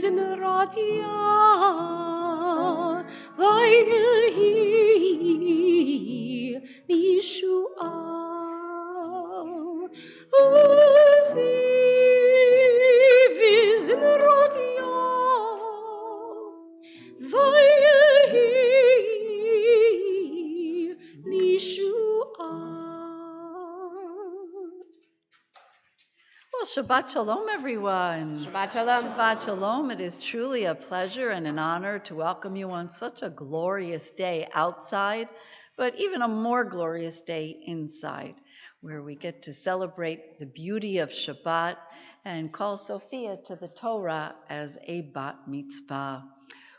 Zimratia, Vayhi Yeshua, Uzi Vizimratia, Vayhi Yeshua. Well, Shabbat Shalom, everyone. Shabbat Shalom. Shabbat Shalom. It is truly a pleasure and an honor to welcome you on such a glorious day outside, but even a more glorious day inside, where we get to celebrate the beauty of Shabbat and call Sophia to the Torah as a bat mitzvah.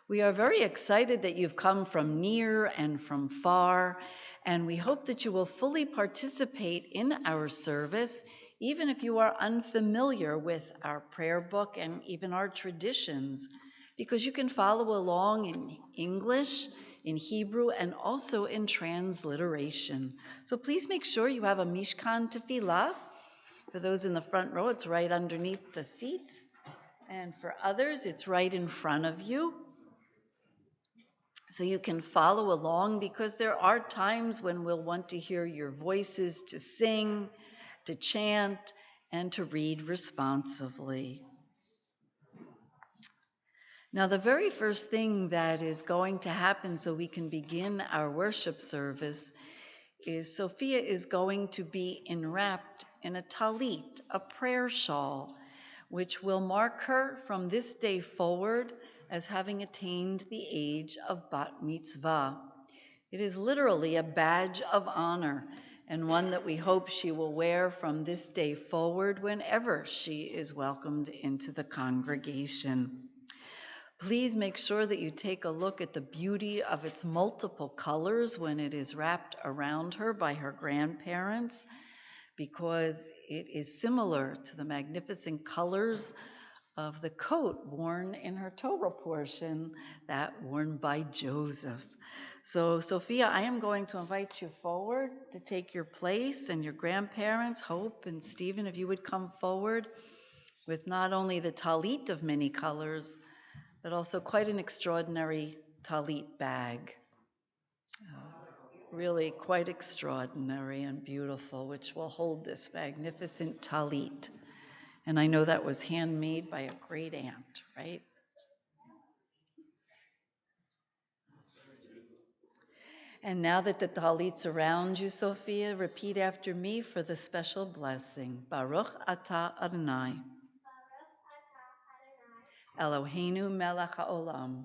We are very excited that you've come from near and from far, and we hope that you will fully participate in our service, even if you are unfamiliar with our prayer book and even our traditions, because you can follow along in English, in Hebrew, and also in transliteration. So please make sure you have a Mishkan Tefillah. For those in the front row, it's right underneath the seats. And for others, it's right in front of you. So you can follow along, because there are times when we'll want to hear your voices to sing, to chant, and to read responsively. Now, the very first thing that is going to happen so we can begin our worship service is Sophia is going to be enwrapped in a talit, a prayer shawl, which will mark her from this day forward as having attained the age of bat mitzvah. It is literally a badge of honor, and one that we hope she will wear from this day forward whenever she is welcomed into the congregation. Please make sure that you take a look at the beauty of its multiple colors when it is wrapped around her by her grandparents, because it is similar to the magnificent colors of the coat worn in her Torah portion, that worn by Joseph. So, Sophia, I am going to invite you forward to take your place, and your grandparents, Hope and Stephen, if you would come forward with not only the talit of many colors, but also quite an extraordinary talit bag. Really quite extraordinary and beautiful, which will hold this magnificent talit. And I know that was handmade by a great aunt, right? And now that the talit's around you, Sophia, repeat after me for the special blessing. Baruch atah Adonai, Eloheinu melech haolam,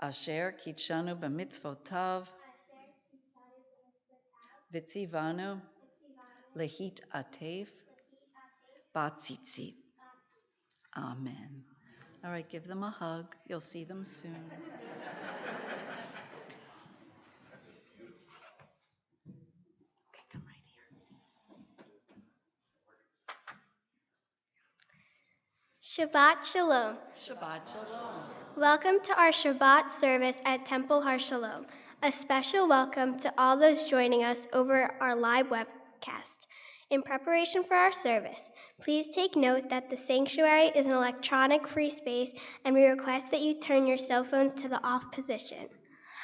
asher kitshanu b'mitzvotav, v'tzivanu lehit atef batzitzit. Amen. All right, give them a hug. You'll see them soon. Okay, come right here. Shabbat Shalom. Shabbat Shalom. Welcome to our Shabbat service at Temple Har Shalom. A special welcome to all those joining us over our live webcast. In preparation for our service, please take note that the sanctuary is an electronic-free space, and we request that you turn your cell phones to the off position.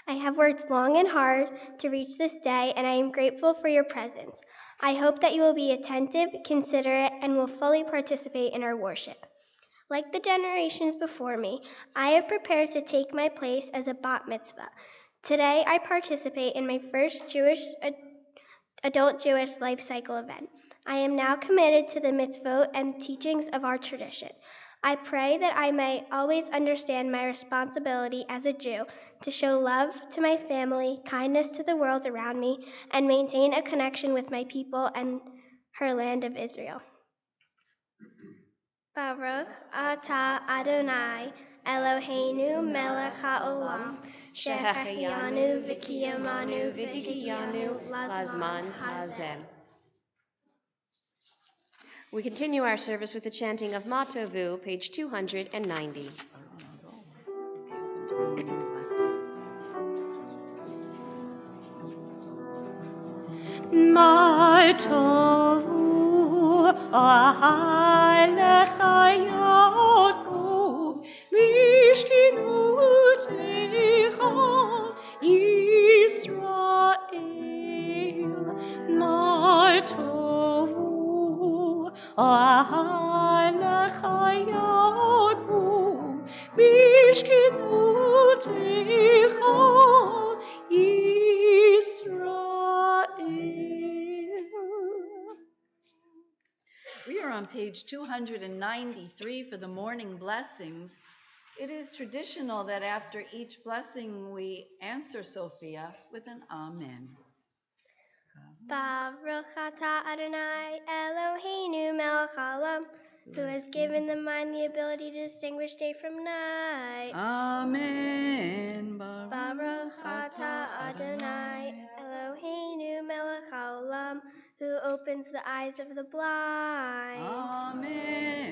I have worked long and hard to reach this day, and I am grateful for your presence. I hope that you will be attentive, considerate, and will fully participate in our worship. Like the generations before me, I have prepared to take my place as a bat mitzvah. Today, I participate in my first adult Jewish life cycle event. I am now committed to the mitzvot and teachings of our tradition. I pray that I may always understand my responsibility as a Jew to show love to my family, kindness to the world around me, and maintain a connection with my people and her land of Israel. Baruch atah Adonai, Eloheinu melech haolam, shehecheyanu v'kiyamanu v'higiyanu Lazman hazeh. We continue our service with the chanting of Matovu, page 290. My tohu ahai lecha משכנותיך, Israel. We are on page 293 for the morning blessings. It is traditional that after each blessing we answer Sophia with an Amen. Baruch atah Adonai Eloheinu melech haolam, who has given the mind the ability to distinguish day from night. Amen. Baruch atah Adonai Eloheinu melech haolam, who opens the eyes of the blind. Amen.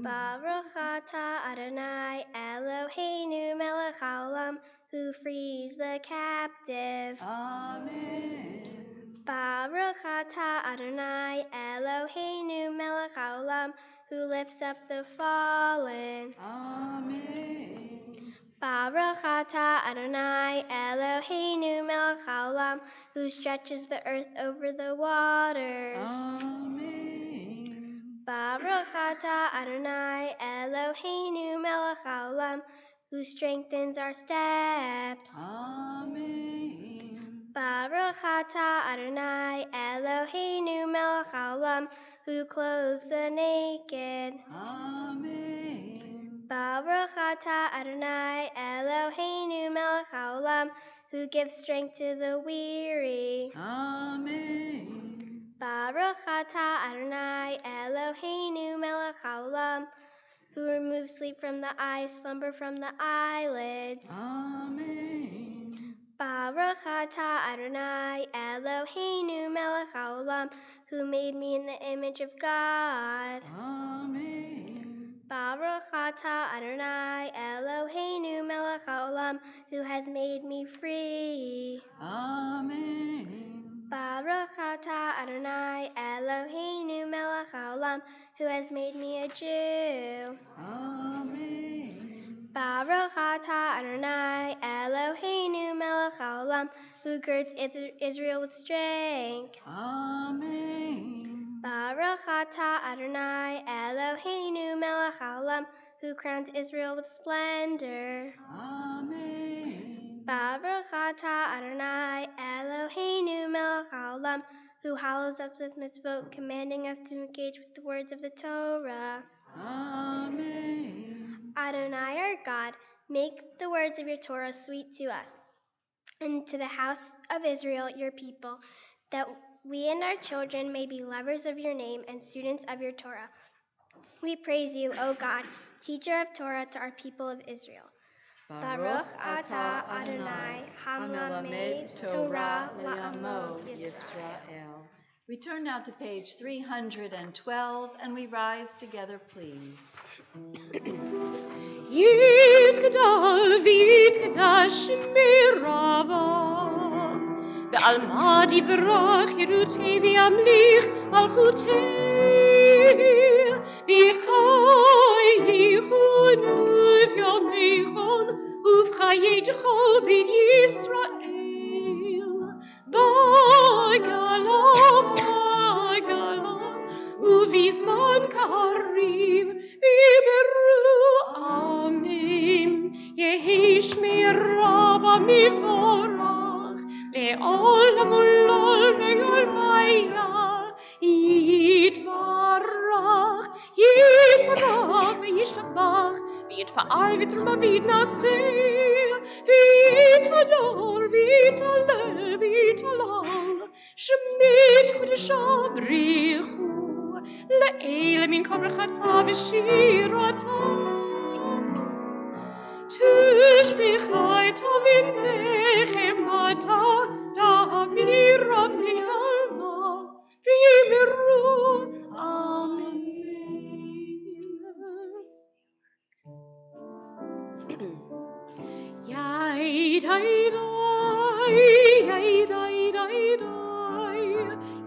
Baruch atah Adonai Eloheinu melech haolam, who frees the captive. Amen. Baruch atah Adonai Eloheinu melech haolam, who lifts up the fallen. Amen. Baruch atah Adonai Eloheinu melech haolam, who stretches the earth over the waters. Amen. Baruch atah Adonai Eloheinu melech haolam, who strengthens our steps. Amen. Baruch atah Adonai Eloheinu melech haolam, who clothes the naked. Amen. Baruch atah Adonai Eloheinu melech haolam, who gives strength to the weary. Amen. Baruch atah Adonai Eloheinu melech haolam, who removes sleep from the eyes, slumber from the eyelids. Amen. Baruch atah Adonai Eloheinu melech haolam, who made me in the image of God. Amen. Baruch atah Adonai Eloheinu melech haolam, who has made me free. Amen. Baruch atah Adonai Eloheinu melech haolam, who has made me a Jew. Amen. Baruch atah Adonai Eloheinu melech haolam, who girds Israel with strength. Amen. Baruch atah Adonai Eloheinu melech haolam, who crowns Israel with splendor. Amen. Baruch atah Adonai Eloheinu melech haolam, who hallows us with mitzvot, commanding us to engage with the words of the Torah. Amen. Adonai our God, make the words of your Torah sweet to us, and to the house of Israel, your people, that we and our children may be lovers of your name and students of your Torah. We praise you, O God, teacher of Torah to our people of Israel. Baruch atah Adonai, hamelamed Torah la'amo Yisrael. We turn now to page 312 and we rise together, please. יתגדל ויתקדש מרבה, בעלמא דברך ירותי וימליך מלכותי, בחייכון ובימיכון ובחיי כל בית ישראל, בגלה ובזמן קריב בימרו אמן. יהי שמי רבה מבורך לעולם ולעולם ועולמיה, יתברך וישתבח ויתפאר ויתרומם ויתנשא ויתהדר ויתעלה ויתהלל, שמי קדושה בריחו לאל מן כל ברכתה ושירתה. תשביחייתה ונחמתה תאמירה בעלמא ויאמרו אמן. Yai dai dai, yai dai dai dai,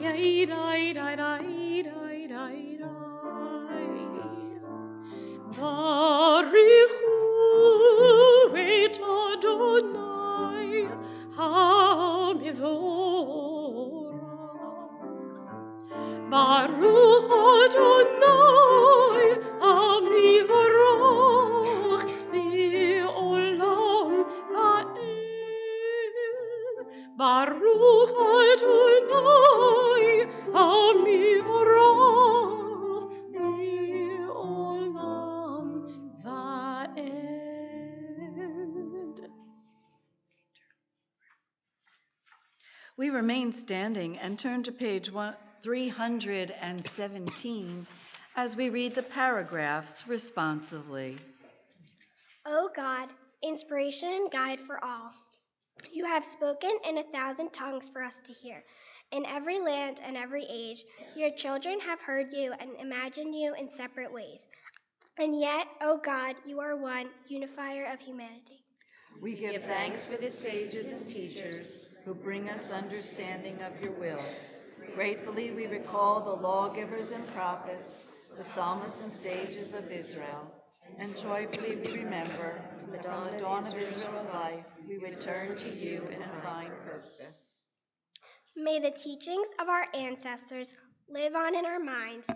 yai dai dai dai dai dai dai. Baruchu et Adonai hamevorach. Baruch Adonai hamevorach. We remain standing and turn to page 317 as we read the paragraphs responsively. O God, inspiration and guide for all, you have spoken in 1,000 tongues for us to hear. In every land and every age, your children have heard you and imagined you in separate ways. And yet, O God, you are one, unifier of humanity. We give thanks for the sages and teachers who bring us understanding of your will. Gratefully, we recall the lawgivers and prophets, the psalmists and sages of Israel. And joyfully we remember that from the dawn of Israel's life, we would turn to you and find purpose. May the teachings of our ancestors live on in our minds,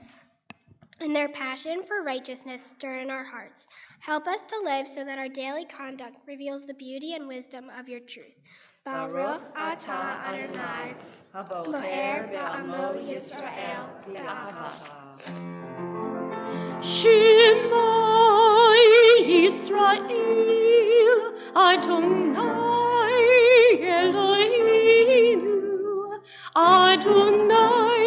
and their passion for righteousness stir in our hearts. Help us to live so that our daily conduct reveals the beauty and wisdom of your truth. Baruch atah Adonai, Boher be'amo Yisrael be'ahava. Shema Yisrael, Adonai Eloheinu, Adonai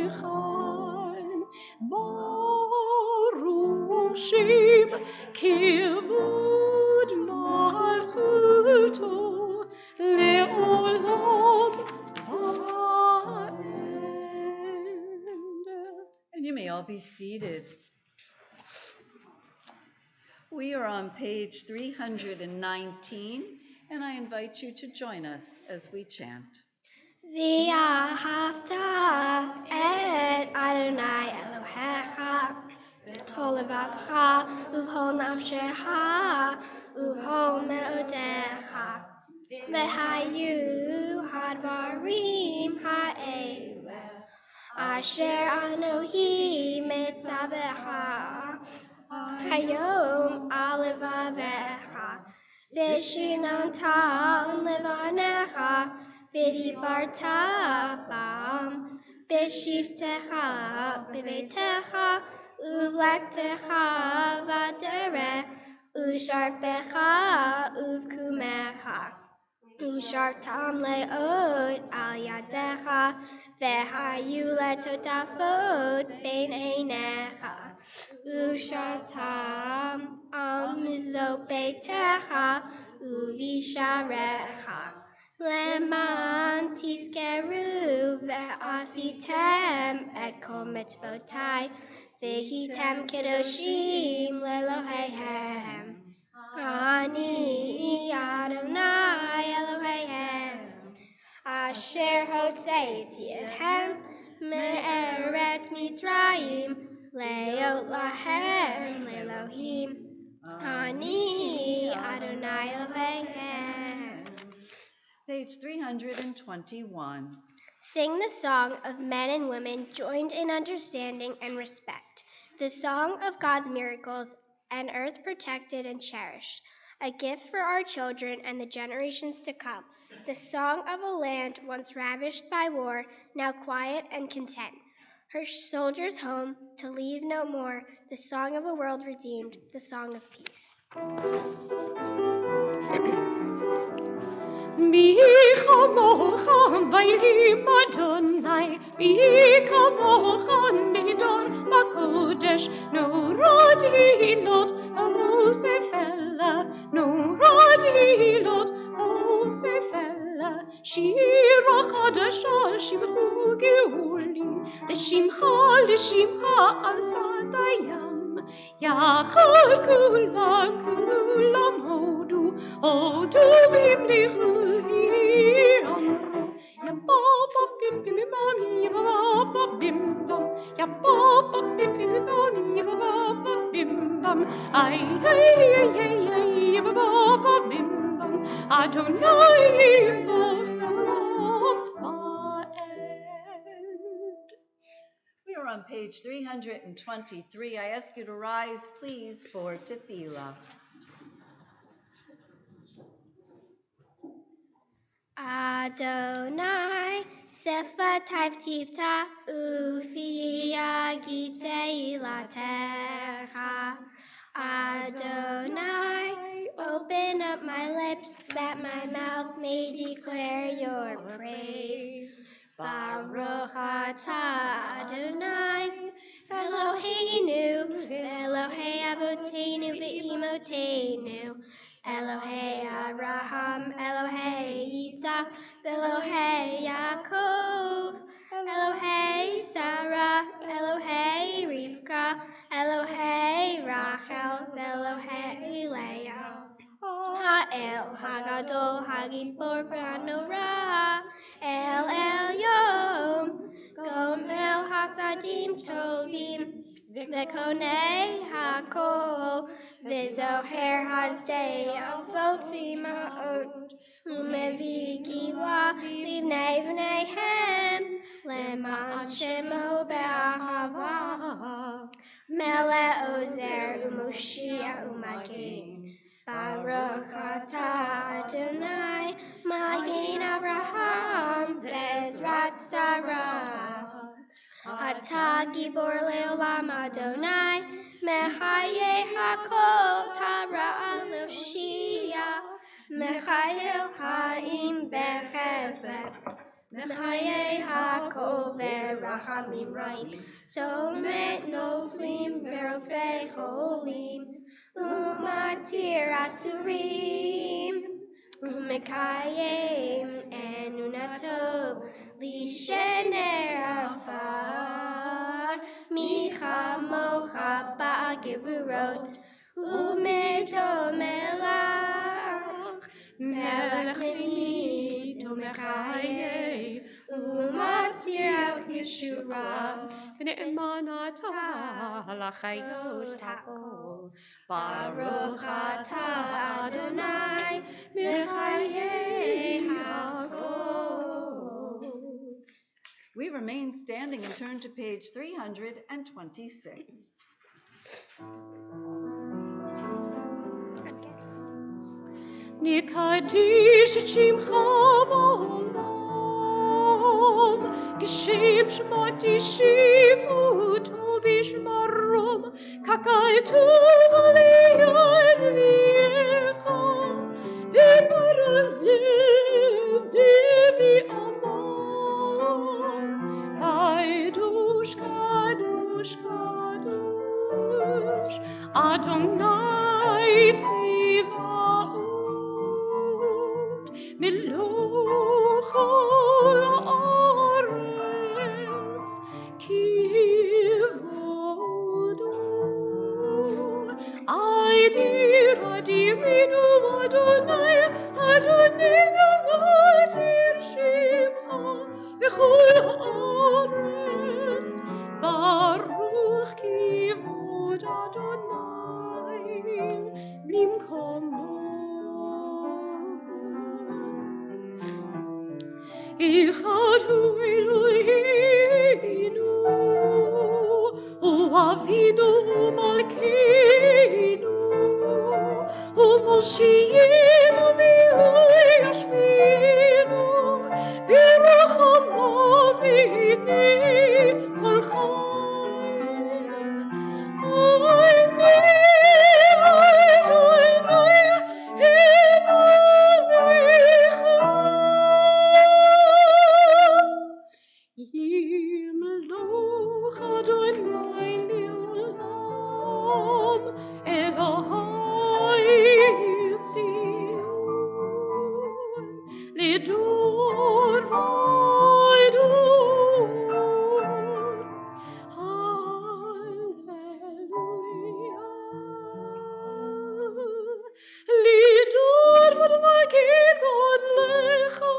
Echad, Baruch Shem Kivud Malchuto Le'olam Ha'ed. And you may all be seated. We are on page 319, and I invite you to join us as we chant. V'ahavta et Adonai Elohecha b'chol levavcha u'b'chol nafshecha u'b'chol me'odecha v'hayu hadvarim ha'eleh asher Anohi mitzavecha hayom al levavecha v'shinantam levanecha v'dibarta bam v'shivtecha b'beitecha u'vlektecha v'derech u'sharpecha u'vkumecha Ushartam le'od al yadecha, ve'hayu letotafot bein einecha. Ushartam al mizot beitecha, uvisharecha. Leman tiskeru ve'asitem et kol mitzvotai, ve'hitem kedoshim le'Eloheihem. Ani Adonai Eloheihem, Asher hotzeiti etchem me'eretz Mitzrayim, leot lahem le'Elohim. Ani Adonai Eloheihem. Page 321. Sing the song of men and women joined in understanding and respect, the song of God's miracles, an earth protected and cherished, a gift for our children and the generations to come, the song of a land once ravished by war, now quiet and content, her soldiers home to leave no more, the song of a world redeemed, the song of peace. Mi chamocha vaylim Adonai, mi kamocha nidor bakodesh, no radilot o sefella, no radilot o sefella, shira chadasha shimchu geuli, l'shimcha al svatayam, yachal kulam hodu, Oduvim lichuvi amru, ya papa bim bim mami, ya papa bim bam, ya papa bim bim mami, ya papa bim bam, ay ay ay ay ay, ya papa bim bam, Adonai v'chalam ha'ed. We are on page 323. I ask you to rise, please, for tefillah. Adonai, sefatai tifta, ufi yagitei latecha. Adonai, open up up my lips that my mouth may declare your praise. Baruch atah Adonai, Eloheinu, Elohei Avotenu ve'imotenu, Elohei Abraham, Elohei Yitzhak, Elohei Yaakov, Elohei Sarah, Elohei Rivka, Elohei Rachel, Elohei Leah. Ha'el Hagadol Hagibor V'Hanorah, El Elyon, Gomel Hasadim Tovim, V'Konei Hakol, V'Zoher Hazdei Alfofi Ma'od, U'Mevi Gila Livnei V'neihem, Leman Shemo Be'ahava, Mele Ozer U'Moshia U'Magen. Baruch atah Adonai, Magen Abraham, Ve'ezrat Sarah. Atah Gibor Leolam Adonai, Mechaye Hakol Tara Eloshia, Mechayel Haim Bechesed, Mechaye Hakol Berachamim Raim, Somet Noflim Verofei Cholim, Umatir Asurim, Umekayim Enunato, Lishener Afar, Micha Mocha Ba'agivurot, Umeto Melach, Melech Menit, Umekayim, Umatir Yeshua, Ne'emanata l'chayot ha'ol. Baruch atah Adonai, Mechayei hakol. We remain standing and turn to page 326. Nikadish et shimcha ba'olam, Geshem shmati shimut v'shmarom, Kakaitu v'liyan v'yecha, V'marazil zivi amar, Kadosh, Kadosh, Kadosh, Adonai Tzivaot, Meloch ha'aretz, Kivodo. Adirinu Adonai, Adoninu Adir Shimcha, V'chol ha'aretz, Baruch Kivod Adonai, Mimkomo. Echad hu Eloheinu, hu Avinu Malkeinu, hu Moshiach v'hu Yashminu, B'rachamav v'hinei kol chayim. Lidur v'aidur. Lidur v'd'magid godlecha,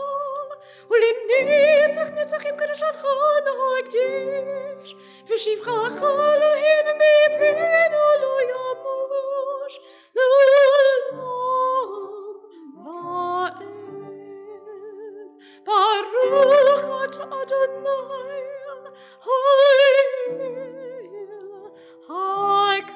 U'l'nitzach nitzachim kadoshancha na'akdish, V'shivchacha Elohein mipenu lo yamush, L'olam va'ed. Baruch atah Adonai, HaKadosh.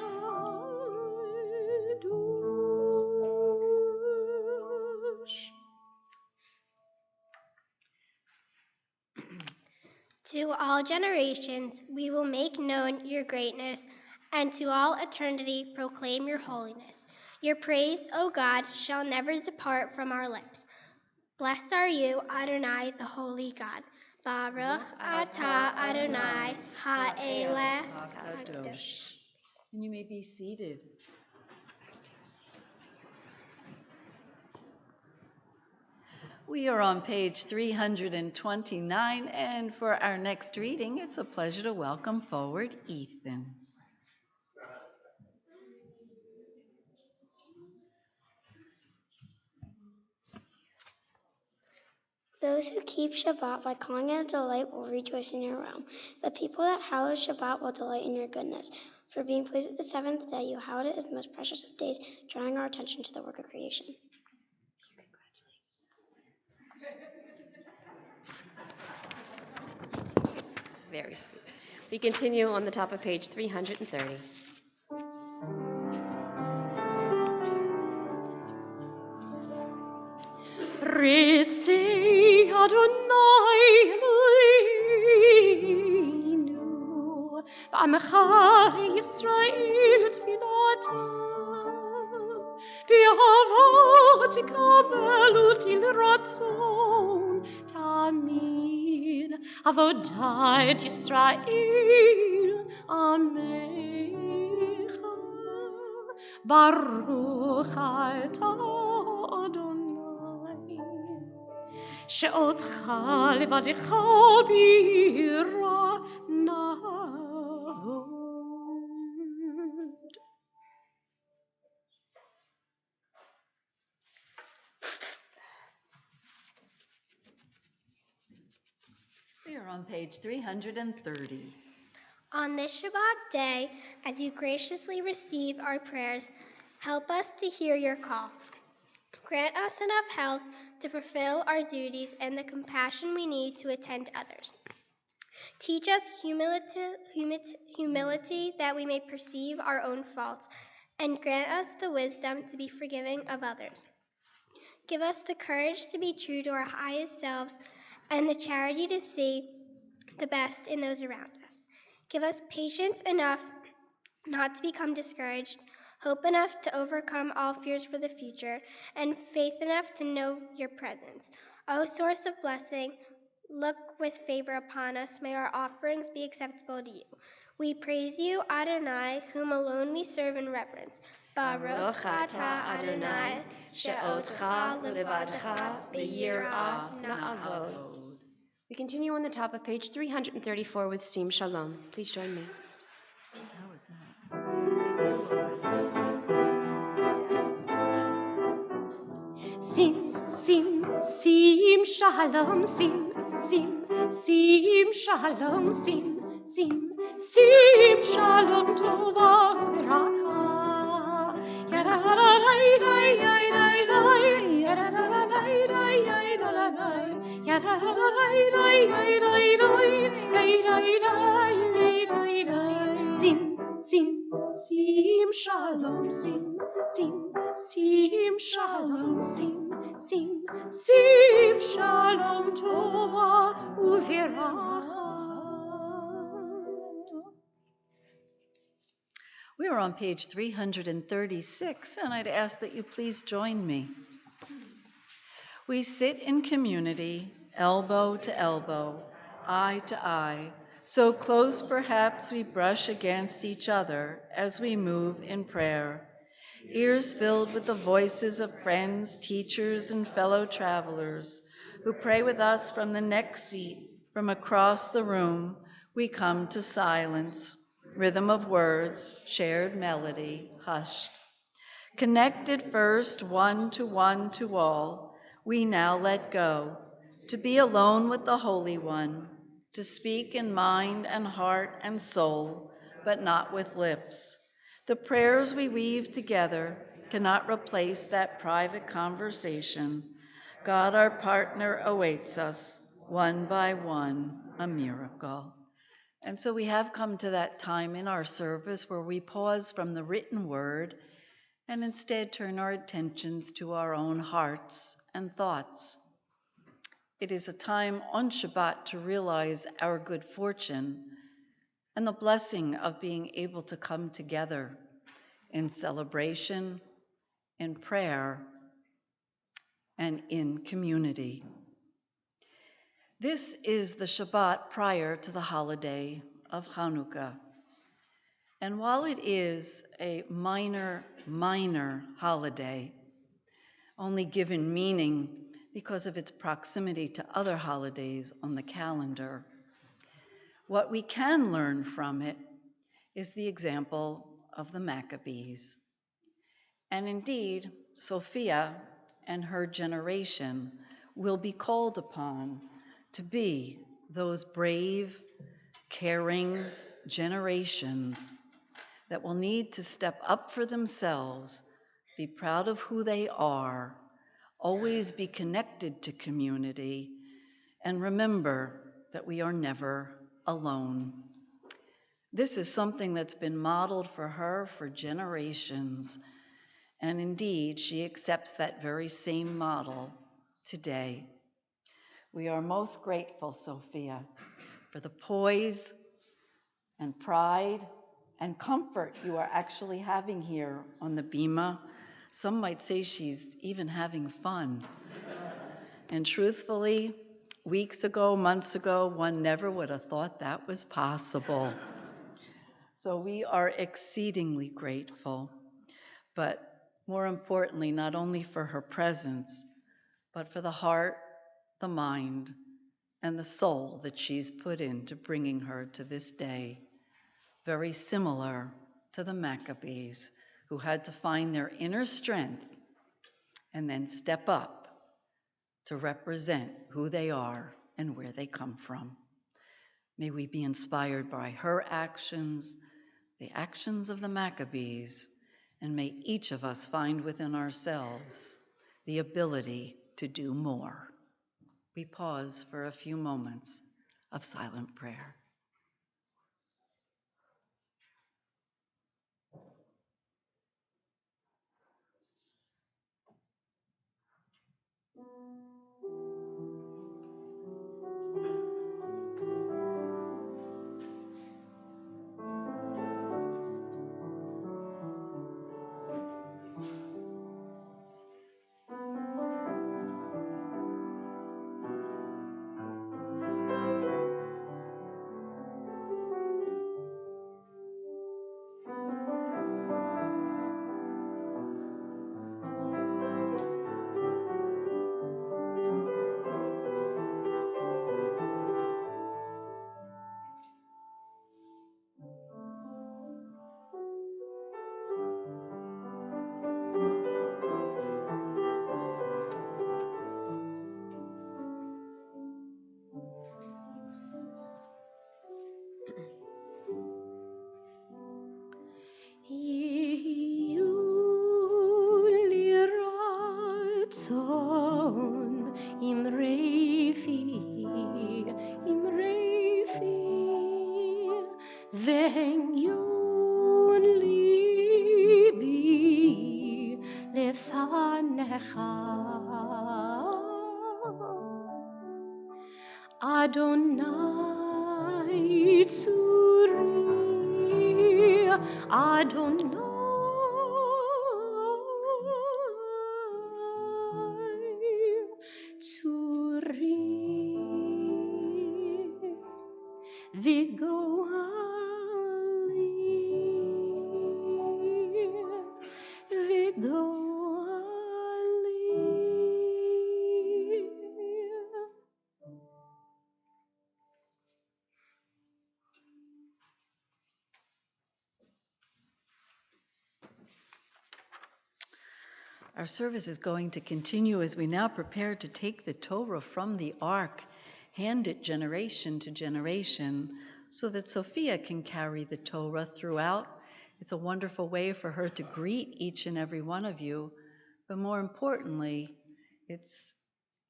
To all generations, we will make known your greatness, and to all eternity proclaim your holiness. Your praise, O God, shall never depart from our lips. Blessed are you, Adonai, the holy God. Baruch atah Adonai ha'eleh hakadosh. And you may be seated. We are on page 329, and for our next reading, it's a pleasure to welcome forward Ethan. Those who keep Shabbat by calling it a delight will rejoice in your realm. The people that hallow Shabbat will delight in your goodness. For being pleased with the seventh day, you hallowed it as the most precious of days, drawing our attention to the work of creation. Very sweet. We continue on the top of page 330. Ritzei Adonai Eloheinu B'amcha Yisrael Tfilatam B'ahava Tikabel U'Tilratzon Tamid Avodat Yisrael Amecha Baruch Atah Adonai שאותך לבדך בירה נהוד. We are on page 330. On this Shabbat day, as you graciously receive our prayers, help us to hear your call. Grant us enough health to fulfill our duties and the compassion we need to attend to others. Teach us humility that we may perceive our own faults, and grant us the wisdom to be forgiving of others. Give us the courage to be true to our highest selves and the charity to see the best in those around us. Give us patience enough not to become discouraged, hope enough to overcome all fears for the future, and faith enough to know your presence. O source of blessing, look with favor upon us. May our offerings be acceptable to you. We praise you, Adonai, whom alone we serve in reverence. Baruch atah Adonai, she'otcha levadcha b'yirah na'avod. We continue on the top of page 334 with Sim Shalom. Please join me. How was that? Sim, sim, sim, shalom, sim, sim, sim, shalom, sim, sim, sim, shalom, tova, v'racha. Sim, sim, sim, shalom, sim, sim, sim, shalom, sim, sim, sim, shalom, tova, uviracha. We are on page 336, and I'd ask that you please join me. We sit in community, elbow to elbow, eye to eye, so close perhaps we brush against each other as we move in prayer. Ears filled with the voices of friends, teachers, and fellow travelers who pray with us from the next seat, from across the room. We come to silence, rhythm of words, shared melody, hushed. Connected first one to all, we now let go, to be alone with the Holy One, to speak in mind and heart and soul, but not with lips. The prayers we weave together cannot replace that private conversation. God, our partner, awaits us, one by one, a miracle. And so we have come to that time in our service where we pause from the written word and instead turn our attentions to our own hearts and thoughts. It is a time on Shabbat to realize our good fortune and the blessing of being able to come together in celebration in prayer, and in community. This is the Shabbat prior to the holiday of Hanukkah. And while it is a minor holiday, only given meaning because of its proximity to other holidays on the calendar, what we can learn from it is the example of the Maccabees. And indeed, Sophia and her generation will be called upon to be those brave, caring generations that will need to step up for themselves, be proud of who they are, always be connected to community, and remember that we are never alone. This is something that's been modeled for her for generations, and indeed, she accepts that very same model today. We are most grateful, Sophia, for the poise and pride and comfort you are actually having here on the Bima. Some might say she's even having fun. And truthfully, weeks ago, months ago, one never would have thought that was possible. So we are exceedingly grateful, but more importantly, not only for her presence, but for the heart, the mind, and the soul that she's put into bringing her to this day. Very similar to the Maccabees, who had to find their inner strength and then step up to represent who they are and where they come from. May we be inspired by her actions, the actions of the Maccabees, and may each of us find within ourselves the ability to do more. We pause for a few moments of silent prayer. Adonai tzuri, Adonai tzuri, v'goali, v'goali. Our service is going to continue as we now prepare to take the Torah from the ark, hand it generation to generation, so that Sophia can carry the Torah throughout. It's a wonderful way for her to greet each and every one of you, but more importantly, it's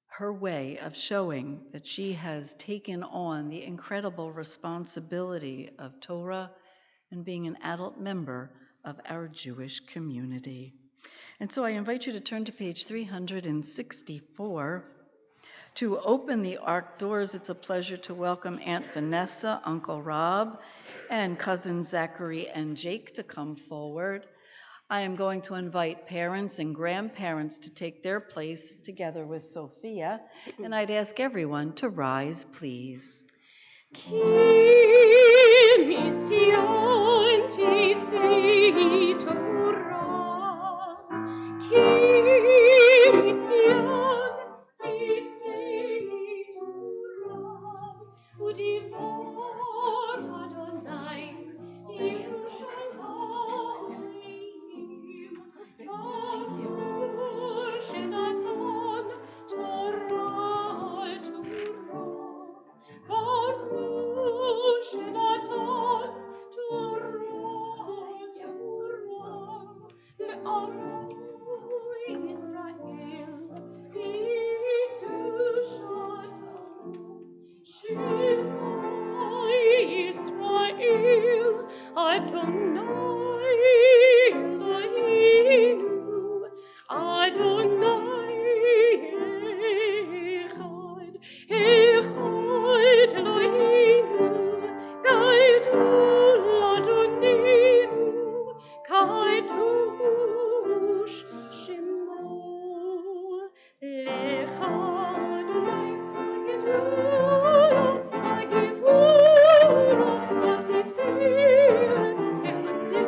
her way of showing that she has taken on the incredible responsibility of Torah and being an adult member of our Jewish community. And so I invite you to turn to page 364. To open the ark doors, it's a pleasure to welcome Aunt Vanessa, Uncle Rob, and cousins Zachary and Jake to come forward. I am going to invite parents and grandparents to take their place together with Sophia, and I'd ask everyone to rise, please. Qui mitiantitsitura, qui mitiantitsitura, udivor Adonai, Yerushalayim, Baruch Natan, Torah, Baruch Natan, Torah, Le'amu Yisrael, Kedushatam, Shema Yisrael, Adonai Eloheinu, Adonai Echad, Echad Eloheinu, Gadol Adonenu, Kadosh Shemo, Lecha Adonai Hagidol, Hagivura, Hagtifer, Hagziz,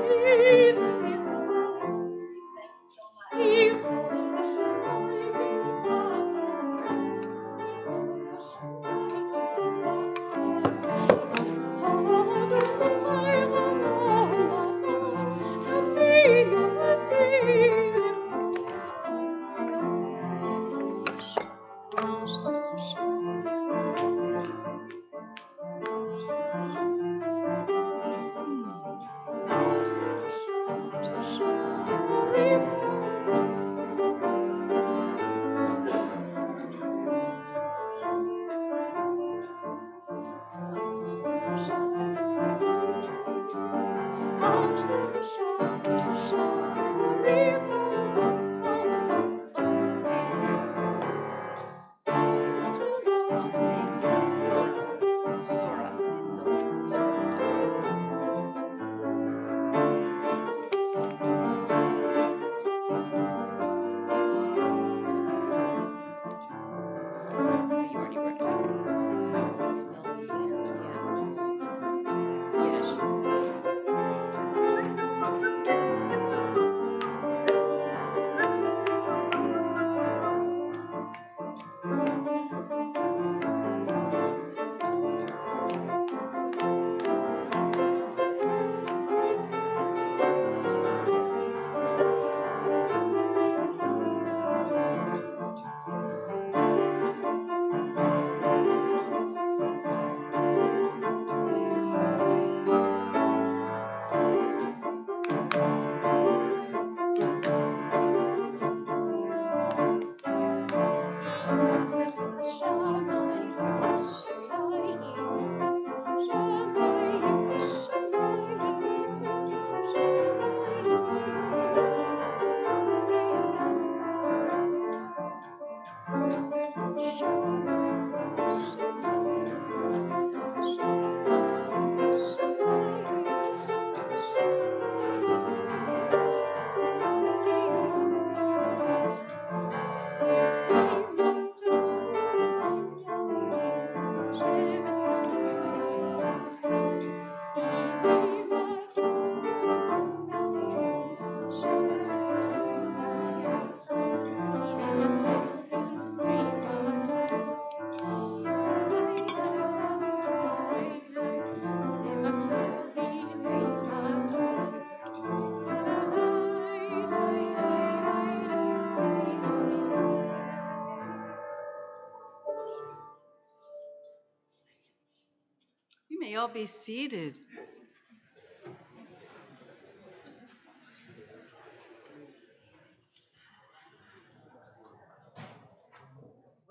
You may all be seated.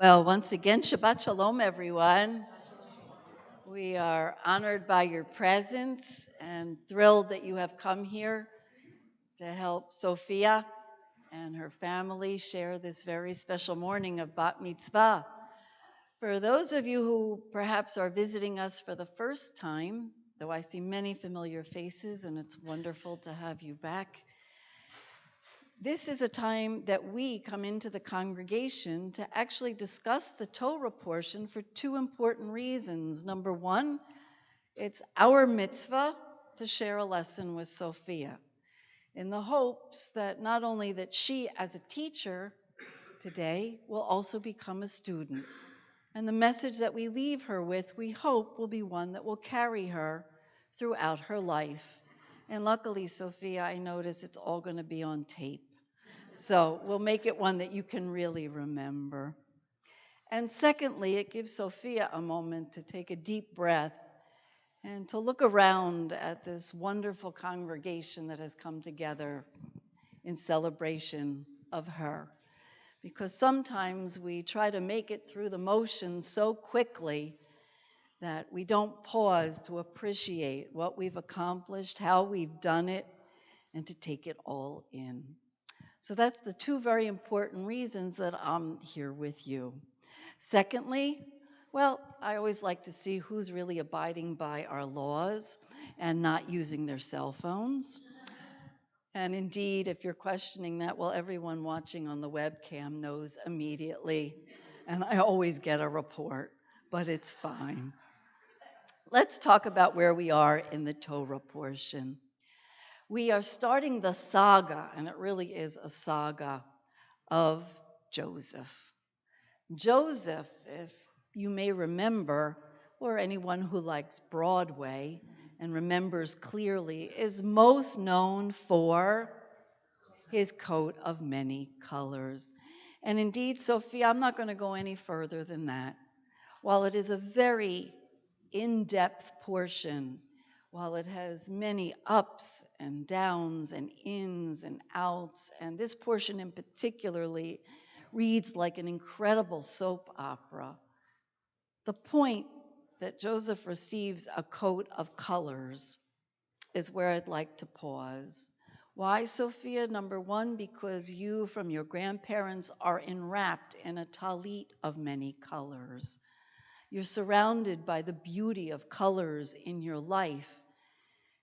Well, once again, Shabbat Shalom, everyone. We are honored by your presence and thrilled that you have come here to help Sophia and her family share this very special morning of Bat Mitzvah. For those of you who perhaps are visiting us for the first time, though I see many familiar faces and it's wonderful to have you back, This is a time that we come into the congregation to actually discuss the Torah portion for two important reasons. Number one, it's our mitzvah to share a lesson with Sophia, in the hopes that not only that she as a teacher today will also become a student. And the message that we leave her with, we hope, will be one that will carry her throughout her life. And luckily, Sophia, I notice it's all going to be on tape. So we'll make it one that you can really remember. And secondly, it gives Sophia a moment to take a deep breath and to look around at this wonderful congregation that has come together in celebration of her. Because sometimes we try to make it through the motions so quickly that we don't pause to appreciate what we've accomplished, how we've done it, and to take it all in. So that's the two very important reasons that I'm here with you. Secondly, well, I always like to see who's really abiding by our laws and not using their cell phones. And indeed, if you're questioning that, well, everyone watching on the webcam knows immediately. And I always get a report, but it's fine. Let's talk about where we are in the Torah portion. We are starting the saga, and it really is a saga, of Joseph. Joseph, if you may remember, or anyone who likes Broadway and remembers clearly, is most known for his coat of many colors. And indeed, Sophia, I'm not going to go any further than that. While it is a very in-depth portion, while it has many ups and downs and ins and outs, and this portion in particularly reads like an incredible soap opera, the point that Joseph receives a coat of colors is where I'd like to pause. Why, Sophia? Number one, because you from your grandparents are enwrapped in a talit of many colors. You're surrounded by the beauty of colors in your life,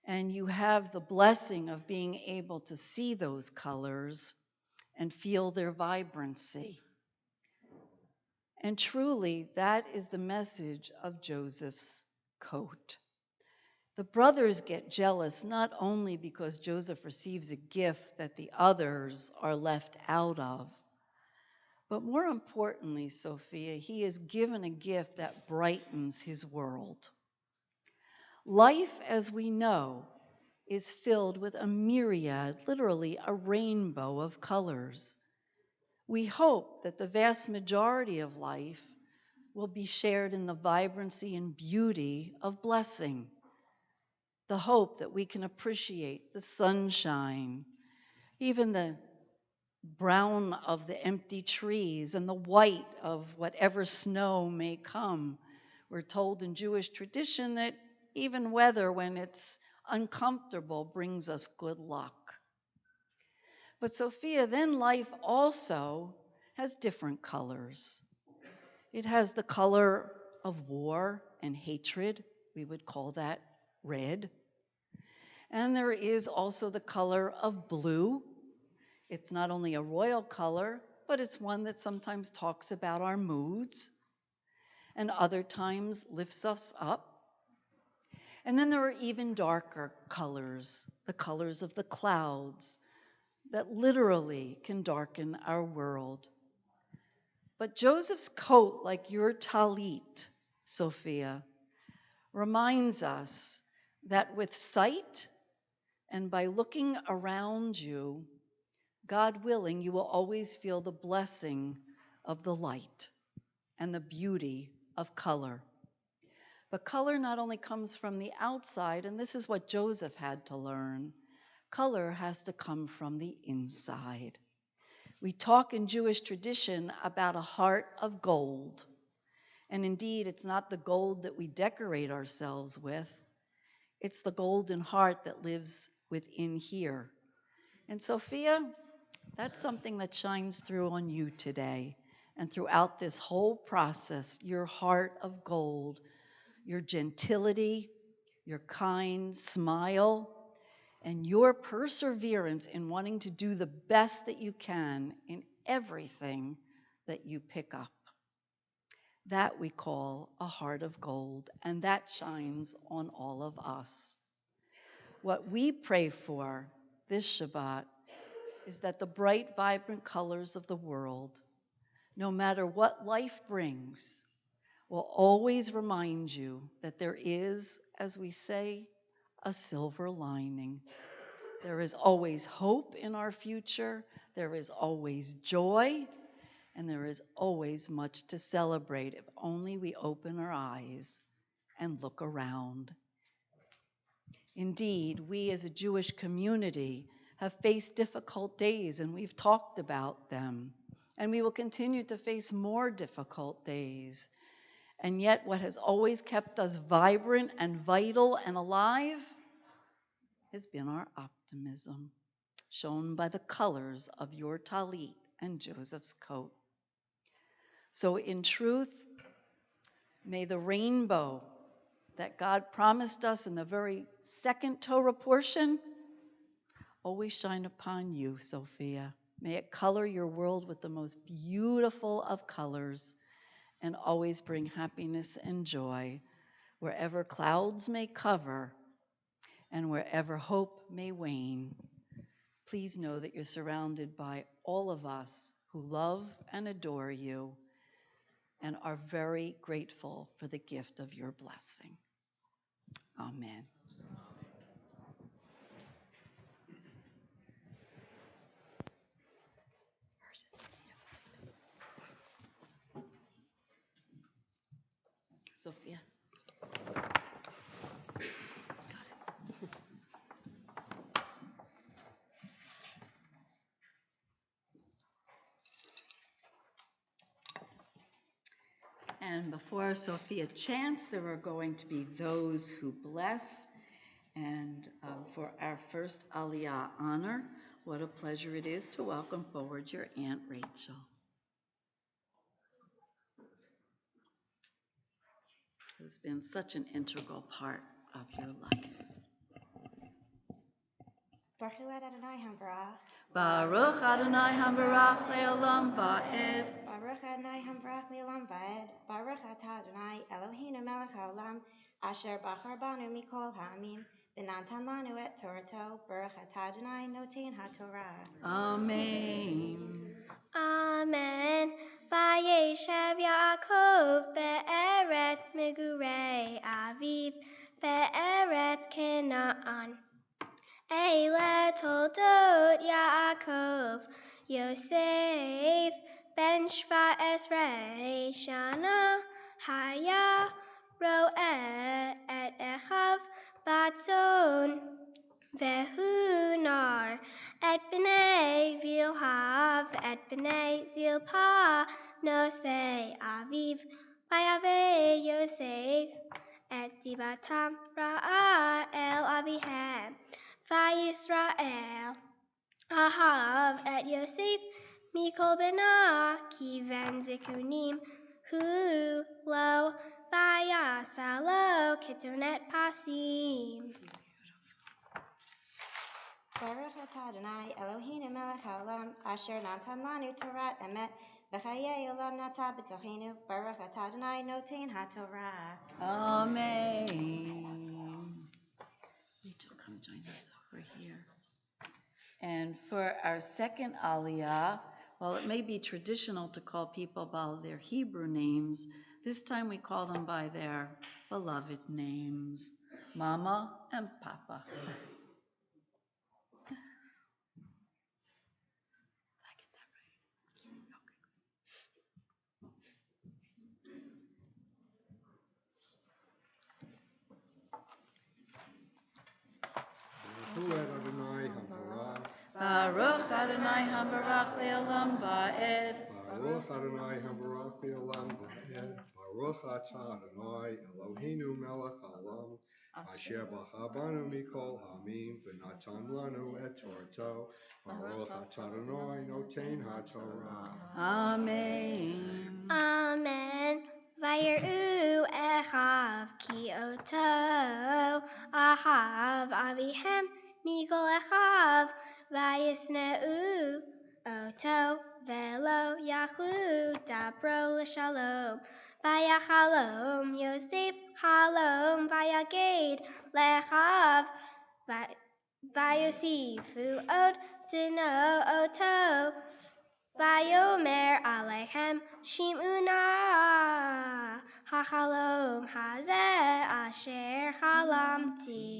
and you have the blessing of being able to see those colors and feel their vibrancy. And truly, that is the message of Joseph's coat. The brothers get jealous not only because Joseph receives a gift that the others are left out of, but more importantly, Sophia, he is given a gift that brightens his world. Life, as we know, is filled with a myriad, literally a rainbow of colors. We hope that the vast majority of life will be shared in the vibrancy and beauty of blessing. The hope that we can appreciate the sunshine, even the brown of the empty trees and the white of whatever snow may come. We're told in Jewish tradition that even weather, when it's uncomfortable, brings us good luck. But Sophia, then life also has different colors. It has the color of war and hatred. We would call that red. And there is also the color of blue. It's not only a royal color, but it's one that sometimes talks about our moods and other times lifts us up. And then there are even darker colors, the colors of the clouds that literally can darken our world. But Joseph's coat, like your talit, Sophia, reminds us that with sight and by looking around you, God willing, you will always feel the blessing of the light and the beauty of color. But color not only comes from the outside, and this is what Joseph had to learn, color has to come from the inside. We talk in Jewish tradition about a heart of gold. And indeed, it's not the gold that we decorate ourselves with. It's the golden heart that lives within here. And Sophia, that's something that shines through on you today. And throughout this whole process, your heart of gold, your gentility, your kind smile, and your perseverance in wanting to do the best that you can in everything that you pick up. That we call a heart of gold, and that shines on all of us. What we pray for this Shabbat is that the bright, vibrant colors of the world, no matter what life brings, will always remind you that there is, as we say, a silver lining. There is always hope in our future. There is always joy. And there is always much to celebrate if only we open our eyes and look around. Indeed, we as a Jewish community have faced difficult days, and we've talked about them. And we will continue to face more difficult days. And yet, what has always kept us vibrant and vital and alive has been our optimism, shown by the colors of your talit and Joseph's coat. So in truth, may the rainbow that God promised us in the very second Torah portion always shine upon you, Sophia. May it color your world with the most beautiful of colors and always bring happiness and joy wherever clouds may cover and wherever hope may wane. Please know that you're surrounded by all of us who love and adore you and are very grateful for the gift of your blessing. Amen. Sophia. And before Sophia chants, there are going to be those who bless. And for our first Aliyah honor, what a pleasure it is to welcome forward your Aunt Rachel, who's been such an integral part of your life. Baruch Adonai Hambarach Le'olam Va'ed. Baruch Adonai Hamvarach Le'olam Va'ed. Baruch Atah Adonai Eloheinu melech haolam asher bachar banu mikol ha'amim v'natan lanu et Torato. Baruch Atah Adonai noten haTorah. Amen. Amen. Vayeshev Yaakov be'eretz migurei Aviv be'eretz Canaan. Eile toldot Yaakov Yosef ben Shvat Esrei Shana Haya Ro'eh et Echav Batzon Vehu nar et b'nei Vilhav et b'nei Zilpah Nosei Aviv Vayave Yosef et dibatam Ra'a el Avihem Vayisrael Ahav et Yosef Mikol bena Kiven Zikunim Hu lo Vayasalo Ketonet Pasim. Baruch Atah Adonai Eloheinu melech haolam asher natan lanu Torat emet v'chayei olam nata b'tochenu. Baruch Atah Adonai noten haTorah. Amen. Rachel, come join us over here. And for our second Aliyah, while it may be traditional to call people by their Hebrew names, this time we call them by their beloved names, Mama and Papa. Baruch Adonai Hambarach Le'olam Va'ed. Baruch Adonai Hambarach Le'olam Va'ed. Baruch Atah Adonai Eloheinu melech haolam asher bachar banu mikol ha'amim v'natan lanu et Torato. Baruch Atah Adonai noten haTorah. Amen. Amen. Vayeru Echav ki oto Ahav Avihem mikol echav, vayisneu oto velo yachlu dabro l'shalom. Vayachalom Yosef halom vayaged lechav vayosifu od sino oto vayomer alechem shim'una hachalom hazeh asher chalamti.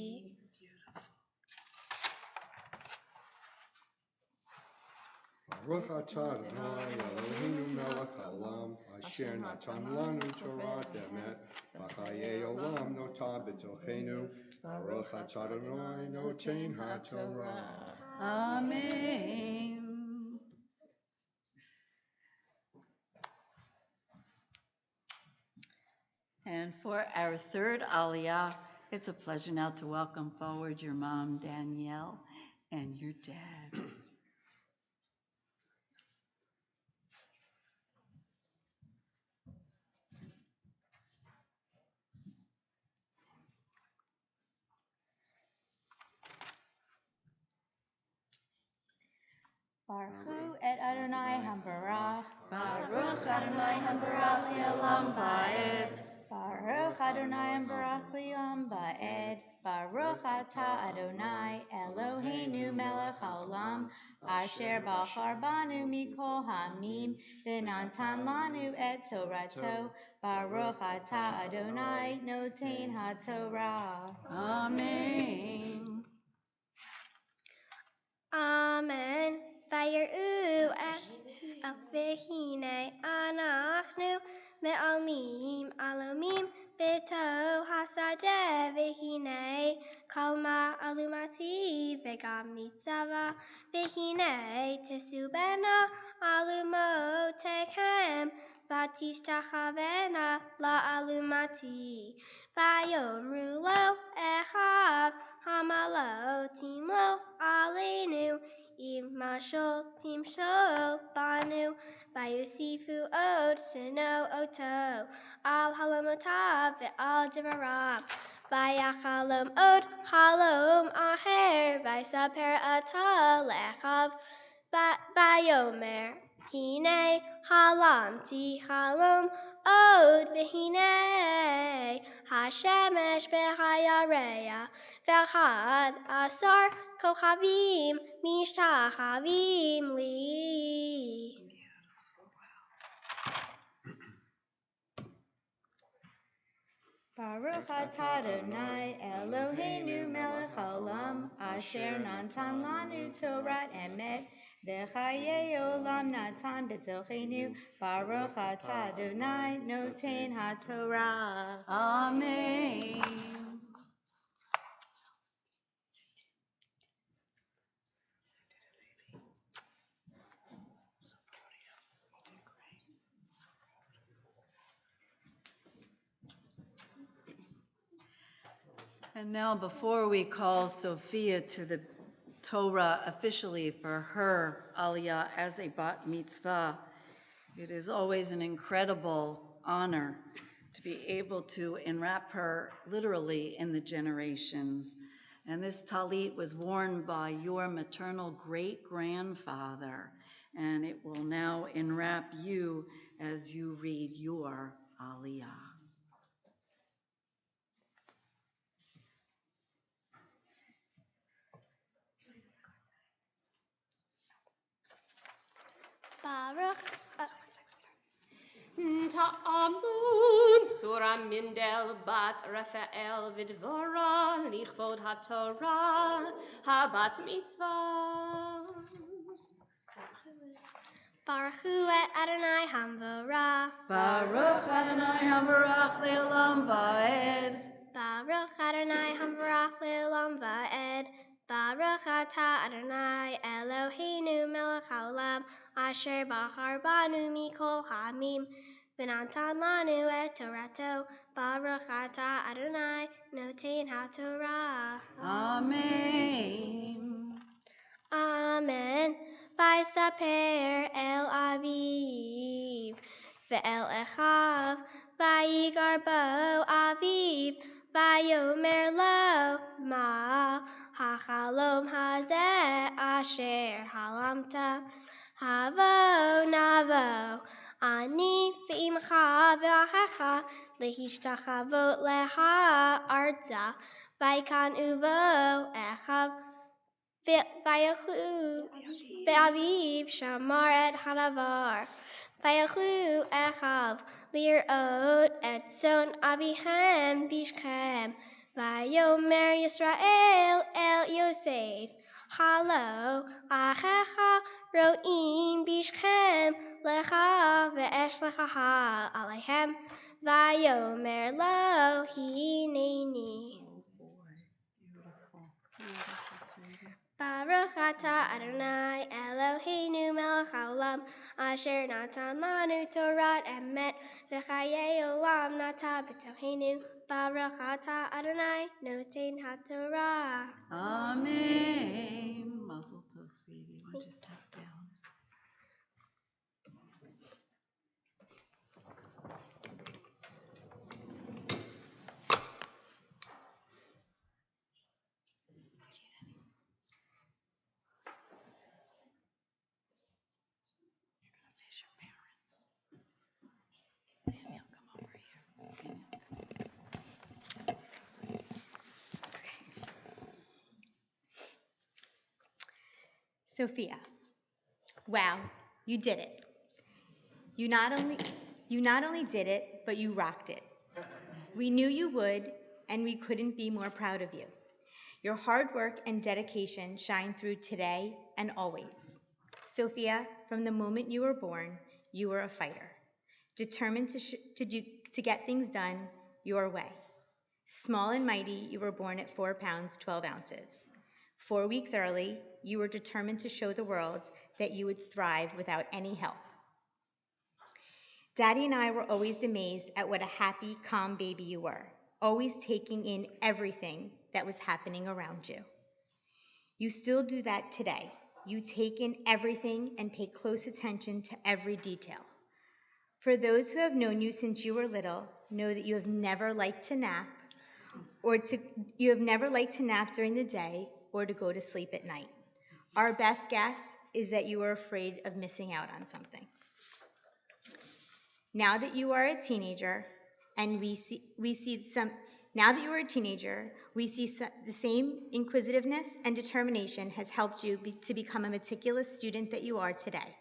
Baruch atah Adonai Eloheinu melech haolam, asher natan lanu Torah emet, v'chayei olam notah b'tochenu. Baruch atah Adonai noten haTorah. Amen. And for our third Aliyah, it's a pleasure now to welcome forward your mom, Danielle, and your dad. Baruch et Adonai Hambarach. Baruch Adonai Hambarach Le'olam Va'ed. Baruch Adonai Hambarach Le'olam Va'ed. Baruch atah Adonai Eloheinu melech haolam, asher bachar banu mikol hamim, v'natan lanu et Torato. Baruch atah Adonai noten haTorah. Amen. Amen. Vayer'u v'hine anachnu me'almim alomim b'to hasadeh v'hine kalma alumati v'gam nitzava v'hine tesubena alumotechem v'tishtachavena la'alumati vayomru lo echav hamalo timlo alenu imashol timshol banu vayosifu od seno oto al halamotav ve'al devarav vayachalom od halom aher vayisaper ato lechav vayomer hine halamti halom od v'hine hashemesh b'hayareya v'chad asar kochavim mishtachavim li. Baruch atah Adonai Eloheinu melech haolam, asher natan lanu Torah emet, v'chayei olam natan b'tochenu. Baruch atah Adonai noten haTorah. Amen. And now, before we call Sophia to the Torah officially for her Aliyah as a bat mitzvah, it is always an incredible honor to be able to enwrap her literally in the generations. And this talit was worn by your maternal great-grandfather, and it will now enwrap you as you read your Aliyah. Baruch Ta'amun Surah Mindel Bat Raphael Vidvora Lichvod HaTorah Habat Mitzvah. Baruch et Adonai Hamvarah. Baruch Adonai Hambarach Le'olam Va'ed. Baruch Adonai Hamvarach Le'olam Va'ed. Baruch atah Adonai Eloheinu melech haolam, asher bachar banu mikol hamim, v'natan lanu et Torato. Baruch atah Adonai noten haTorah. Amen. Amen. Vaysaper el aviv ve'el echav vayigar bo aviv vayomer lo ma החלום הזה אשר חלמת, הבוא נבוא אני ואמך ואחיך להשתחוות לך ארצה, ויקן ובוא אחיו ויאכלו ואביו שמר את הדבר, ויאכלו אחיו לראות את צאן אביהם בשכם, ויאמר ישראל אל יוסף, הלא אחיך רואים בשכם לך ואשלחך עליהם, ויאמר לו הנני. Baruch atah Adonai Eloheinu melech haolam, asher natan lanu Torat emet v'chayei olam nata b'tochenu. Baruch atah Adonai noten haTorah. Amen. Mazel tov, sweetie. Why don't you step down? Sophia, wow, you did it. You not only did it, but you rocked it. We knew you would, and we couldn't be more proud of you. Your hard work and dedication shine through today and always. Sophia, from the moment you were born, you were a fighter, determined to get things done your way. Small and mighty, you were born at 4 pounds, 12 ounces. 4 weeks early, you were determined to show the world that you would thrive without any help. Daddy and I were always amazed at what a happy, calm baby you were, always taking in everything that was happening around you. You still do that today. You take in everything and pay close attention to every detail. For those who have known you since you were little, know that you have never liked to nap, during the day or to go to sleep at night. Our best guess is that you are afraid of missing out on something. Now that you are a teenager, we see the same inquisitiveness and determination has helped you to become a meticulous student that you are today.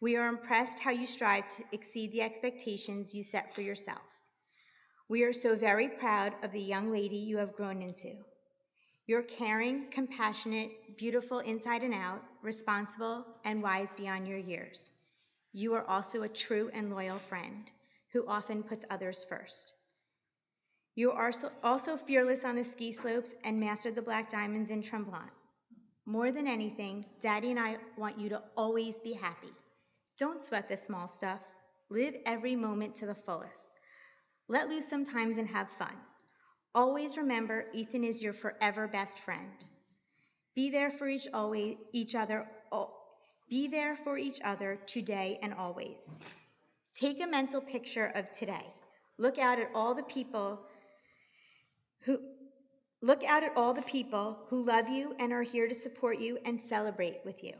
We are impressed how you strive to exceed the expectations you set for yourself. We are so very proud of the young lady you have grown into. You're caring, compassionate, beautiful inside and out, responsible, and wise beyond your years. You are also a true and loyal friend who often puts others first. You are also fearless on the ski slopes and mastered the black diamonds in Tremblant. More than anything, Daddy and I want you to always be happy. Don't sweat the small stuff. Live every moment to the fullest. Let loose sometimes and have fun. Always remember, Ethan is your forever best friend. Be there for each other today and always. Take a mental picture of today. Look out at all the people who love you and are here to support you and celebrate with you.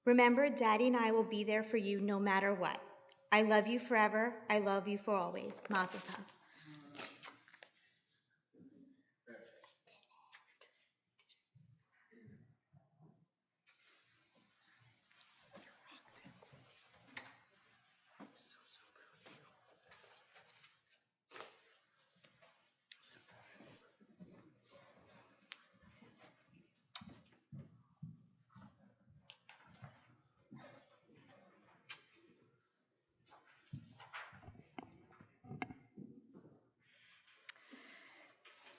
Remember, Daddy and I will be there for you no matter what. I love you forever. I love you for always. Mazel tov.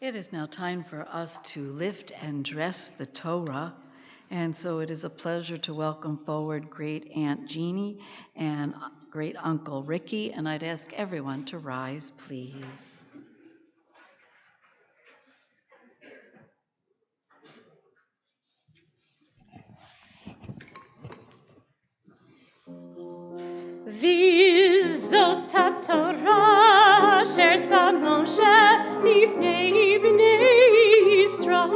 It is now time for us to lift and dress the Torah. And so it is a pleasure to welcome forward Great Aunt Jeannie and Great Uncle Ricky. And I'd ask everyone to rise, please. V'zot haTorah asher sam Moshe lifnei bnei Yisrael.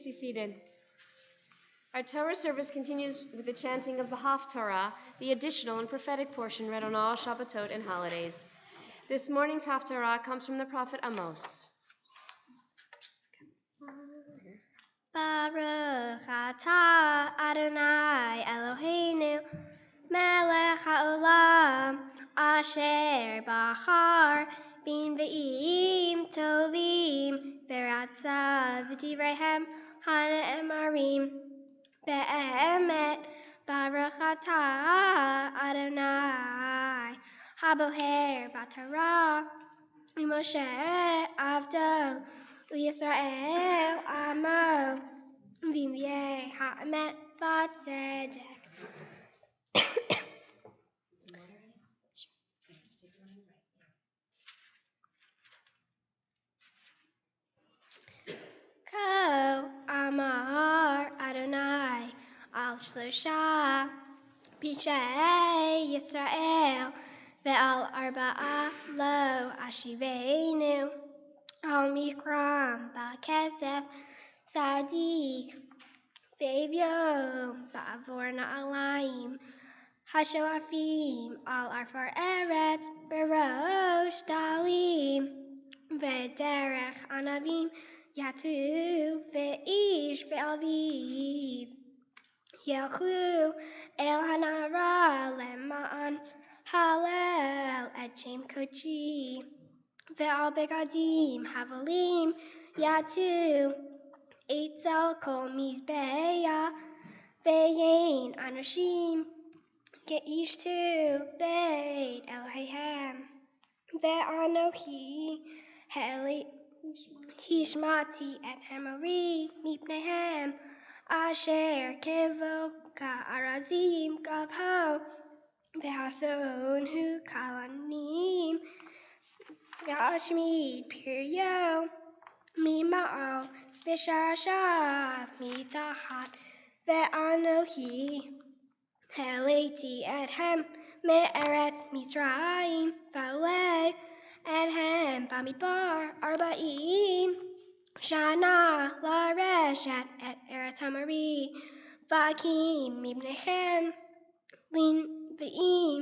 Please be seated. Our Torah service continues with the chanting of the Haftarah, the additional and prophetic portion read on all Shabbatot and holidays. This morning's Haftarah comes from the prophet Amos. Baruch atah Adonai Eloheinu melech haolam asher bachar bin ve'im tovim v'ratzav v'divreihem hanemarim be'emet Baruch atah Adonai haboher b'Torah Moshe avdo Yisrael amo v'imyeh ha'emet b'tzedek. Ko amar Adonai al shlosha Pichei Yisrael ve'al arba'a lo ashivenu al mikram ba'kesef Sadiq ve'evyom ba'avor na'alayim Hashoafim al arfar eretz berosh dalim ve'derech anavim yatu ve'ish ve'alviv Yelchu el hanara lema'an halel et shem kochi ve'al begadim havalim yatu Eitzel kol mizbeya ve'yein anashim ge'ishtu beit Eloheihem ve'anochi heli hishmati et hemori mipnehem asher kevo ka'arazim gavho ve'hason hu kalanim ve'ashmid piryo mima'al v'sharashav mitachat ve'anohi heleti ethem me'eret mitzrayim va'olei ethem bamidbar arba'im Shana lareshet et eretz hamarid va'akim mibnechem lin ve'im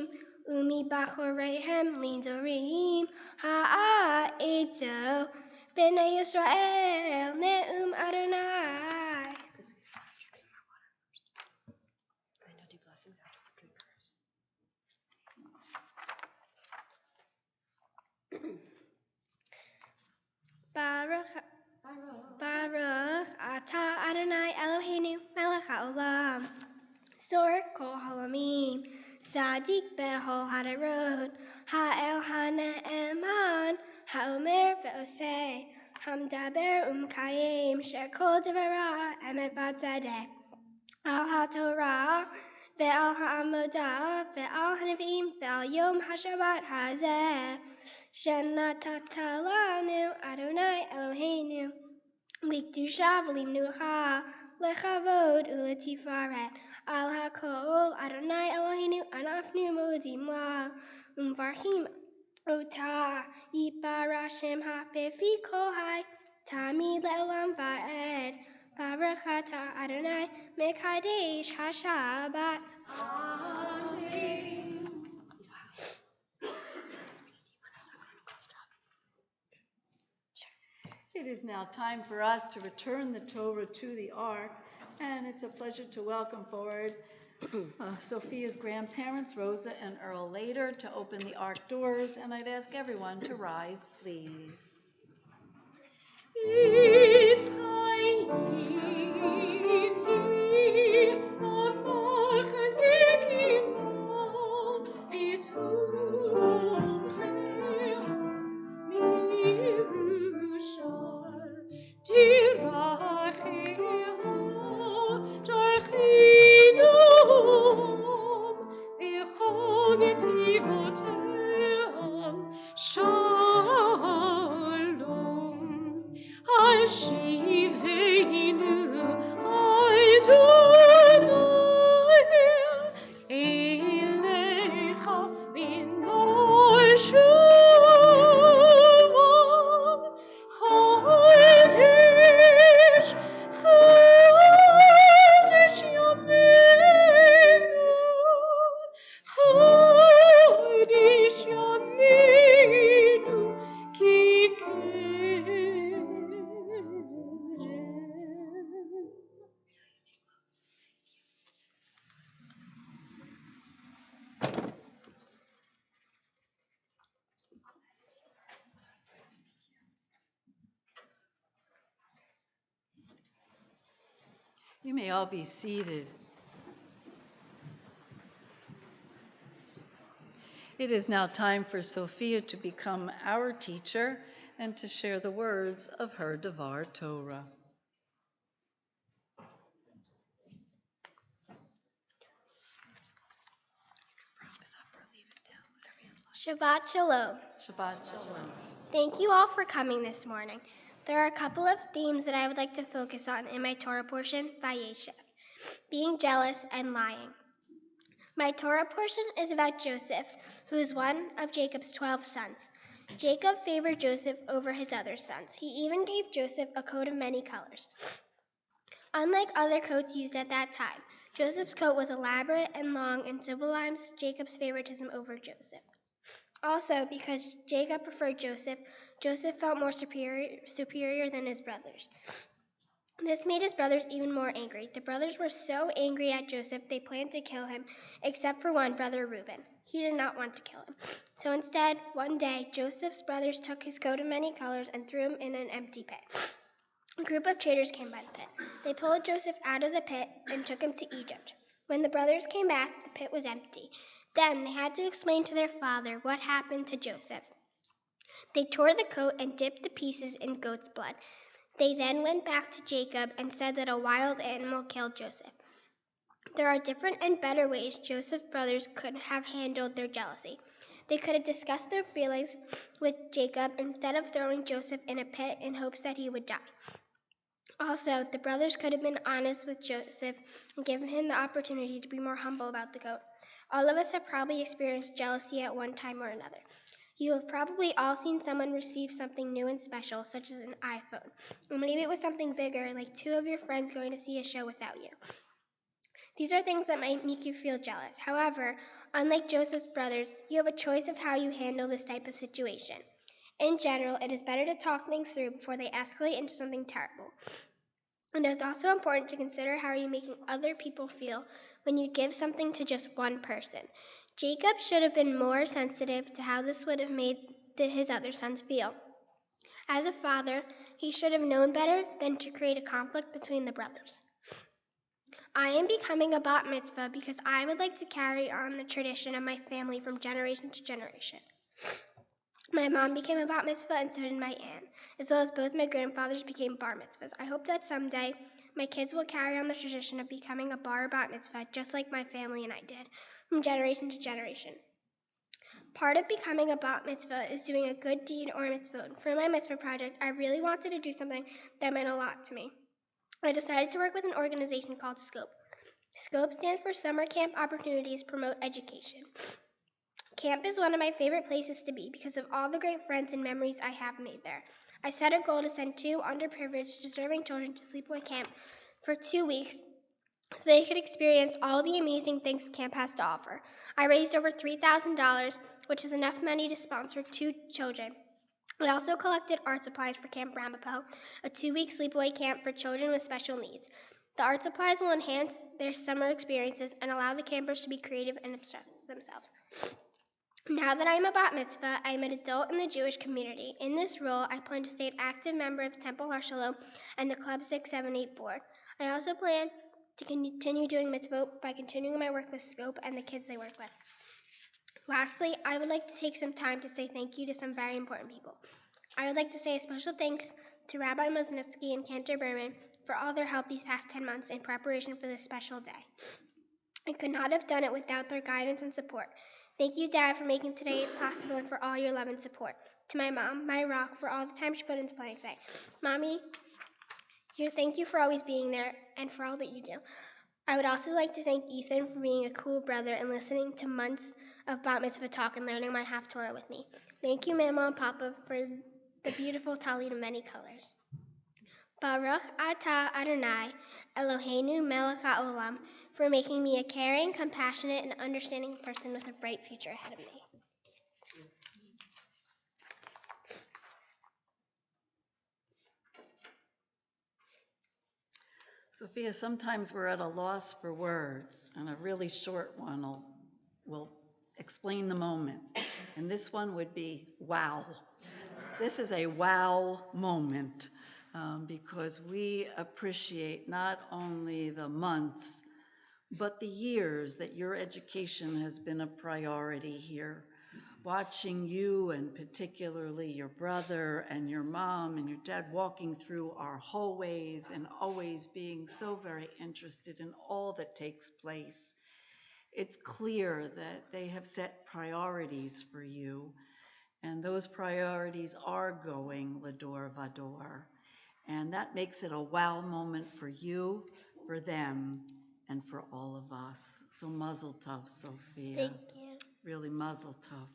umi bachoreihem lin zorim ha'edzo b'nei Yisrael ne'um Adonai. Baruch atah Adonai Eloheinu melech haolam Sor kol halamim Sadiq behol hadarot Ha'el ha'ne'eman Ha'omer ve'oseh Hamdaber umkayim Shekol devara emet v'tzedek Al ha'torah ve'al ha'amodah ve'al hanavim ve'al yom ha'shabbat hazeh Shenatata lanu Adonai Eloheinu Likdusha v'limnucha lechavod u'letifaret al hakol Adonai Eloheinu anafnu modim la umvarchim ota yiparashem ha'befi kol hai tamid le'olam va'ed Baruch atah Adonai mekadesh ha'shabbat. Amen. It is now time for us to return the Torah to the Ark, and it's a pleasure to welcome forward Sophia's grandparents, Rosa and Earl Lader, to open the Ark doors, and I'd ask everyone to rise, please. You may all be seated. It is now time for Sophia to become our teacher and to share the words of her Devar Torah. Shabbat Shalom. Shabbat Shalom. Thank you all for coming this morning. There are a couple of themes that I would like to focus on in my Torah portion, Vayeshev, being jealous and lying. My Torah portion is about Joseph, who is one of Jacob's 12 sons. Jacob favored Joseph over his other sons. He even gave Joseph a coat of many colors. Unlike other coats used at that time, Joseph's coat was elaborate and long and symbolized Jacob's favoritism over Joseph. Also, because Jacob preferred Joseph, Joseph felt more superior than his brothers. This made his brothers even more angry. The brothers were so angry at Joseph, they planned to kill him, except for one brother, Reuben. He did not want to kill him. So instead, one day, Joseph's brothers took his coat of many colors and threw him in an empty pit. A group of traders came by the pit. They pulled Joseph out of the pit and took him to Egypt. When the brothers came back, the pit was empty. Then they had to explain to their father what happened to Joseph. They tore the coat and dipped the pieces in goat's blood. They then went back to Jacob and said that a wild animal killed Joseph. There are different and better ways Joseph's brothers could have handled their jealousy. They could have discussed their feelings with Jacob instead of throwing Joseph in a pit in hopes that he would die. Also, the brothers could have been honest with Joseph and given him the opportunity to be more humble about the goat. All of us have probably experienced jealousy at one time or another. You have probably all seen someone receive something new and special, such as an iPhone. Or maybe it was something bigger, like two of your friends going to see a show without you. These are things that might make you feel jealous. However, unlike Joseph's brothers, you have a choice of how you handle this type of situation. In general, it is better to talk things through before they escalate into something terrible. And it is also important to consider how you're making other people feel when you give something to just one person. Jacob should have been more sensitive to how this would have made his other sons feel. As a father, he should have known better than to create a conflict between the brothers. I am becoming a bat mitzvah because I would like to carry on the tradition of my family from generation to generation. My mom became a bat mitzvah and so did my aunt, as well as both my grandfathers became bar mitzvahs. I hope that someday my kids will carry on the tradition of becoming a bar or bat mitzvah just like my family and I did, from generation to generation. Part of becoming a bat mitzvah is doing a good deed or a mitzvah. For my mitzvah project, I really wanted to do something that meant a lot to me. I decided to work with an organization called SCOPE. SCOPE stands for Summer Camp Opportunities Promote Education. Camp is one of my favorite places to be because of all the great friends and memories I have made there. I set a goal to send 2 underprivileged, deserving children to sleepaway camp for 2 weeks so they could experience all the amazing things camp has to offer. I raised over $3,000, which is enough money to sponsor 2 children. I also collected art supplies for Camp Ramapo, a 2-week sleepaway camp for children with special needs. The art supplies will enhance their summer experiences and allow the campers to be creative and express themselves. Now that I am a bat mitzvah, I am an adult in the Jewish community. In this role, I plan to stay an active member of Temple Har Shalom and the Club 678 board. I also plan to continue doing mitzvot by continuing my work with SCOPE and the kids they work with. Lastly, I would like to take some time to say thank you to some very important people. I would like to say a special thanks to Rabbi Mosnitsky and Cantor Berman for all their help these past 10 months in preparation for this special day. I could not have done it without their guidance and support. Thank you, Dad, for making today possible and for all your love and support. To my mom, my rock, for all the time she put into planning today. Mommy, thank you for always being there and for all that you do. I would also like to thank Ethan for being a cool brother and listening to months of bat mitzvah talk and learning my Haftorah with me. Thank you, Mama and Papa, for the beautiful talit of many colors. Baruch atah Adonai, Eloheinu melech haolam, for making me a caring, compassionate, and understanding person with a bright future ahead of me. Sophia, sometimes we're at a loss for words, and a really short one will explain the moment. And this one would be wow. This is a wow moment. because we appreciate not only the months, but the years that your education has been a priority here. Watching you, and particularly your brother and your mom and your dad, walking through our hallways and always being so very interested in all that takes place. It's clear that they have set priorities for you, and those priorities are going Lador Vador. And that makes it a wow moment for you, for them, and for all of us. So mazel tov, Sophia. Thank you. Really mazel tov.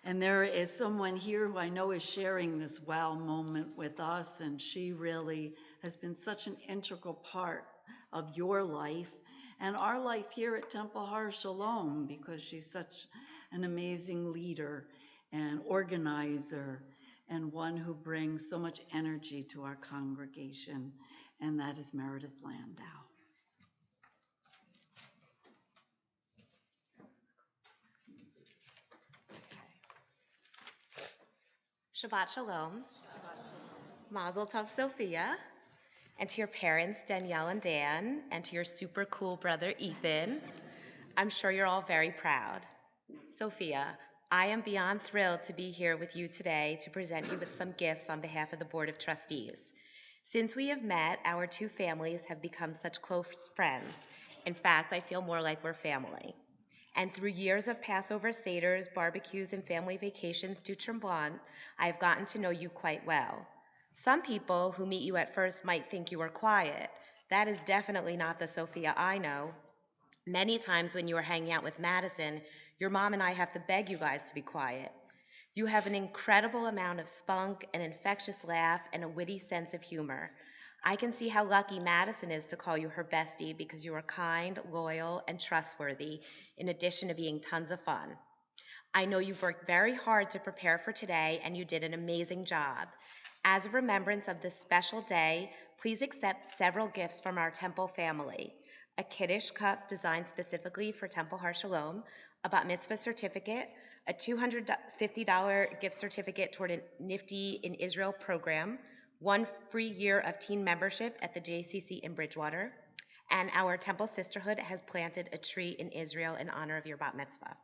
And there is someone here who I know is sharing this wow moment with us, and she really has been such an integral part of your life and our life here at Temple Har Shalom, because she's such an amazing leader and organizer and one who brings so much energy to our congregation, and that is Meredith Landau. Shabbat Shalom. Mazel Tov, Sophia. And to your parents, Danielle and Dan, and to your super cool brother, Ethan. I'm sure you're all very proud. Sophia, I am beyond thrilled to be here with you today to present you with some gifts on behalf of the Board of Trustees. Since we have met, our two families have become such close friends. In fact, I feel more like we're family. And through years of Passover Seders, barbecues, and family vacations to Tremblant, I have gotten to know you quite well. Some people who meet you at first might think you are quiet. That is definitely not the Sophia I know. Many times when you are hanging out with Madison, your mom and I have to beg you guys to be quiet. You have an incredible amount of spunk, an infectious laugh, and a witty sense of humor. I can see how lucky Madison is to call you her bestie because you are kind, loyal, and trustworthy, in addition to being tons of fun. I know you've worked very hard to prepare for today, and you did an amazing job. As a remembrance of this special day, please accept several gifts from our Temple family. A Kiddush cup designed specifically for Temple Har Shalom, a Bat Mitzvah certificate, a $250 gift certificate toward a Nifty in Israel program, 1 free year of teen membership at the JCC in Bridgewater, and our Temple Sisterhood has planted a tree in Israel in honor of your Bat Mitzvah.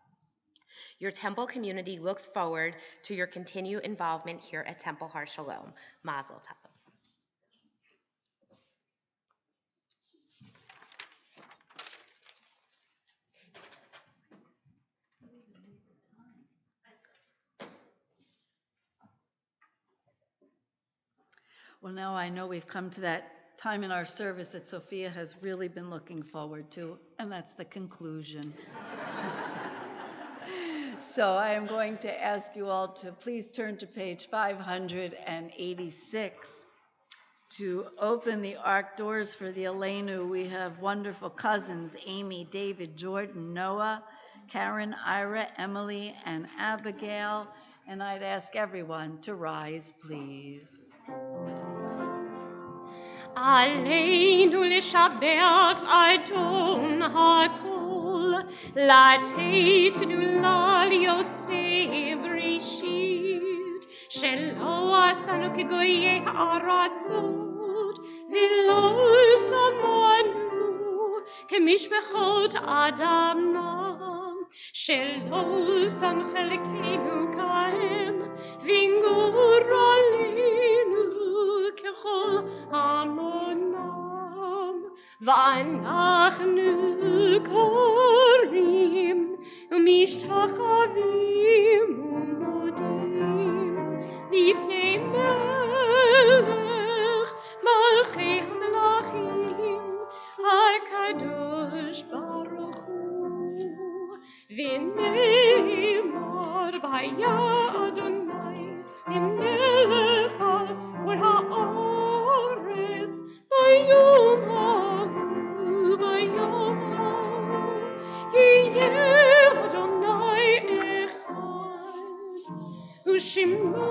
Your Temple community looks forward to your continued involvement here at Temple Har Shalom. Mazel Tov. Well, now I know we've come to that time in our service that Sophia has really been looking forward to, and that's the conclusion. So I am going to ask you all to please turn to page 586 to open the Ark doors for the Elenu. We have wonderful cousins, Amy, David, Jordan, Noah, Karen, Ira, Emily, and Abigail. And I'd ask everyone to rise, please. עלינו לשבח אדון הכל, לתת גדולה ליוצא בראשית, שלא עשנו כגויי הארצות, ולא שמנו כמשפחות אדם נם, שלא שם חלקנו כהם, וינגור עלינו ככל המונם, ואנחנו קוראים ומשתחווים ומודים לפני מלך מלכי המלכים הקדוש ברוך הוא, ונאמר והיה אדוני למלך על כל הארץ ביום ההוא ביום ההוא יהיה אדוני אחד ושמו אחד.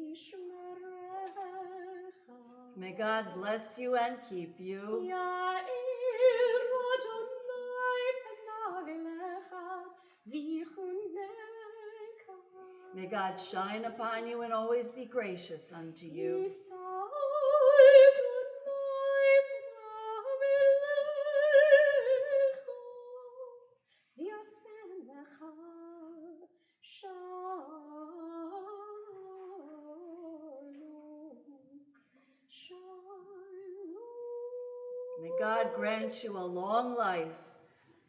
וישמרך. May God bless you and keep you. יאיר אדוני פניו אליך ויחונקה. May God shine upon you and always be gracious unto you. יישא אדוני פניו אליך וישם לך שלום. May God grant you a long life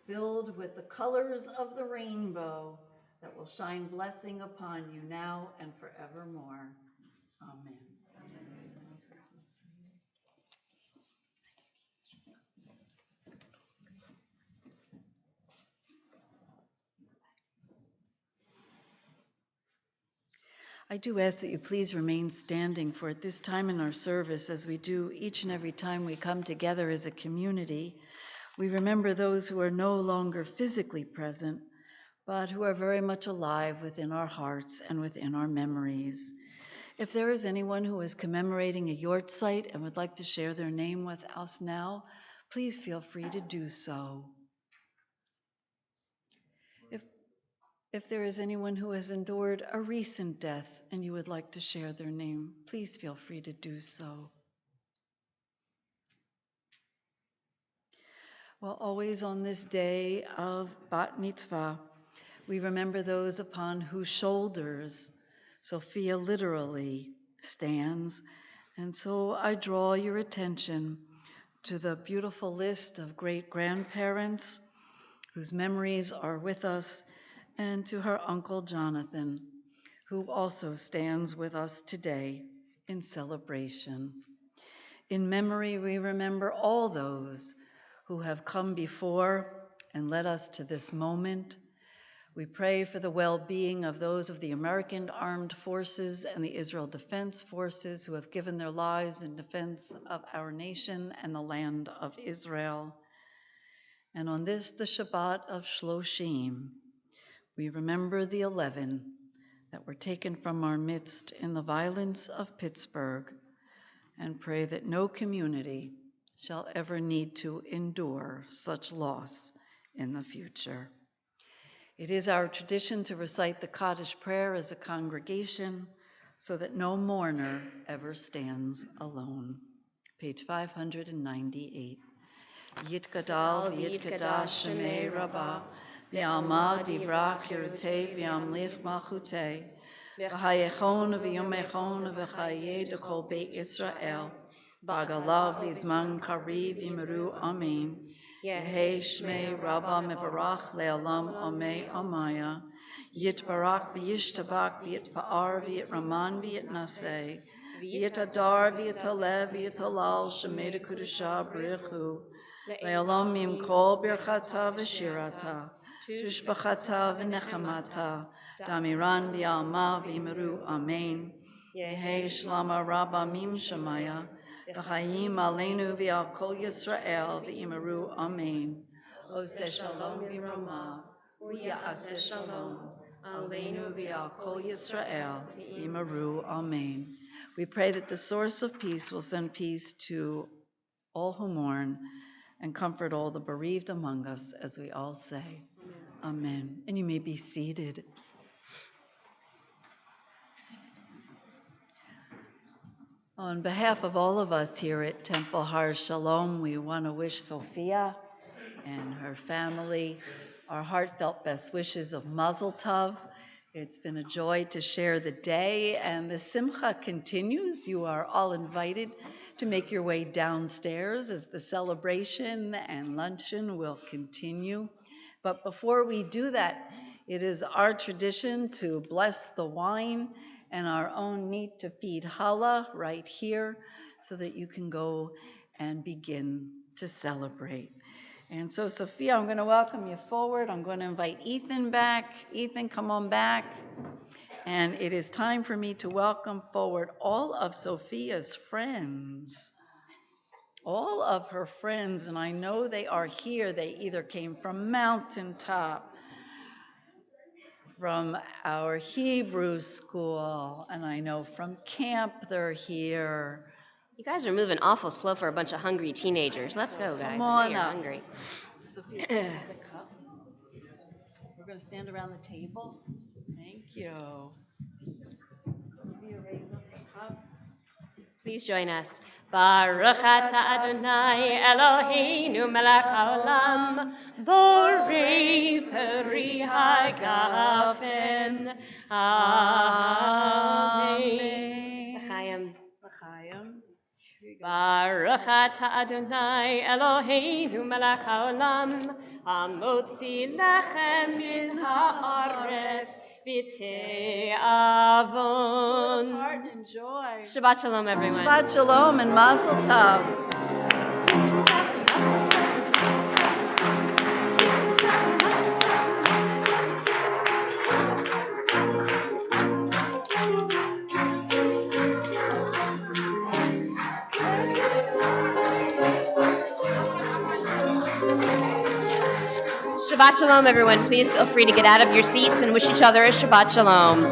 filled with the colors of the rainbow that will shine blessing upon you now and forevermore. Amen. I do ask that you please remain standing, for at this time in our service, as we do each and every time we come together as a community, we remember those who are no longer physically present, but who are very much alive within our hearts and within our memories. If there is anyone who is commemorating a yort site and would like to share their name with us now, please feel free to do so. If there is anyone who has endured a recent death and you would like to share their name, please feel free to do so. Well, always on this day of Bat Mitzvah, we remember those upon whose shoulders Sophia literally stands. And so I draw your attention to the beautiful list of great-grandparents whose memories are with us, and to her uncle Jonathan, who also stands with us today in celebration. In memory, we remember all those who have come before and led us to this moment. We pray for the well-being of those of the American Armed Forces and the Israel Defense Forces who have given their lives in defense of our nation and the land of Israel. And on this, the Shabbat of Shloshim, we remember the 11 that were taken from our midst in the violence of Pittsburgh, and pray that no community shall ever need to endure such loss in the future. It is our tradition to recite the Kaddish prayer as a congregation so that no mourner ever stands alone. Page 598. Yitgadal v'yitgadash shemei Rabbah, v'yalma divra kirutei v'yamlich malchutei, v'hayechon v'yomechon v'chayeh dekol beit Yisrael, b'agalav v'zman kariv v'imru amen. Yehi shmei Rabbah mevarach le'olam amei amaya, yitbarak v'yishtabak v'yitpa'ar v'yitraman v'yitnaseh, v'yitadar v'yitalev v'yitalal shemei dekudusha b'richu, le'olam yimkol birchata v'shirata, tushbachata v'nechamata, damiran v'yalma v'imru amen. Yehi shlama Rabbah mim shemaya, v'chayim aleinu v'al kol Yisrael v'imaru amen. Oseh shalom v'rama, u'ya'aseh shalom, aleinu v'al kol Yisrael v'imaru amen. We pray that the source of peace will send peace to all who mourn and comfort all the bereaved among us, as we all say. Amen. And you may be seated. On behalf of all of us here at Temple Har Shalom, we want to wish Sophia and her family our heartfelt best wishes of Mazel Tov. It's been a joy to share the day, and the Simcha continues. You are all invited to make your way downstairs as the celebration and luncheon will continue. But before we do that, it is our tradition to bless the wine and our own need to feed challah right here so that you can go and begin to celebrate. And so, Sophia, I'm going to welcome you forward. I'm going to invite Ethan back. Ethan, come on back. And it is time for me to welcome forward all of Sophia's friends. All of her friends, and I know they are here. They either came from Mountaintop, from our Hebrew school, and I know from camp they're here. You guys are moving awful slow for a bunch of hungry teenagers. Let's go, guys. Come I on know you're up. hungry. Sophia, stand by the cup. We're going to stand around the table. Thank you. Sophia, raise up the cup. Please join us. Baruch atah Adonai Eloheinu melech haolam, borei peri hagafen. Amen. L'chaim. L'chaim. Baruch atah Adonai Eloheinu melech haolam, hamotzi lechem min haaretz v'tei avon. Part and enjoy. Shabbat shalom, everyone. Shabbat shalom and mazel tov. Shabbat shalom, everyone. Please feel free to get out of your seats and wish each other a Shabbat shalom.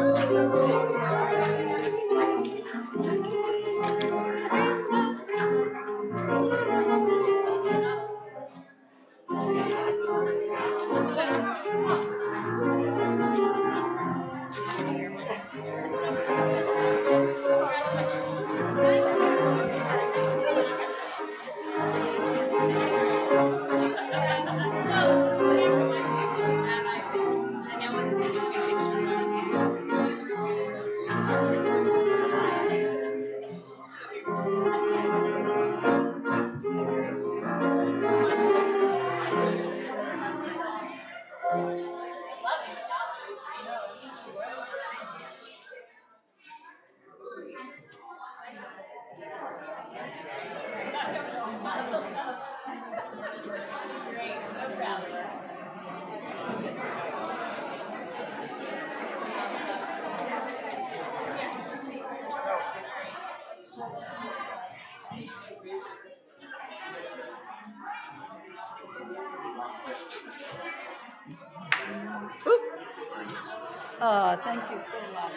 Thank you so much.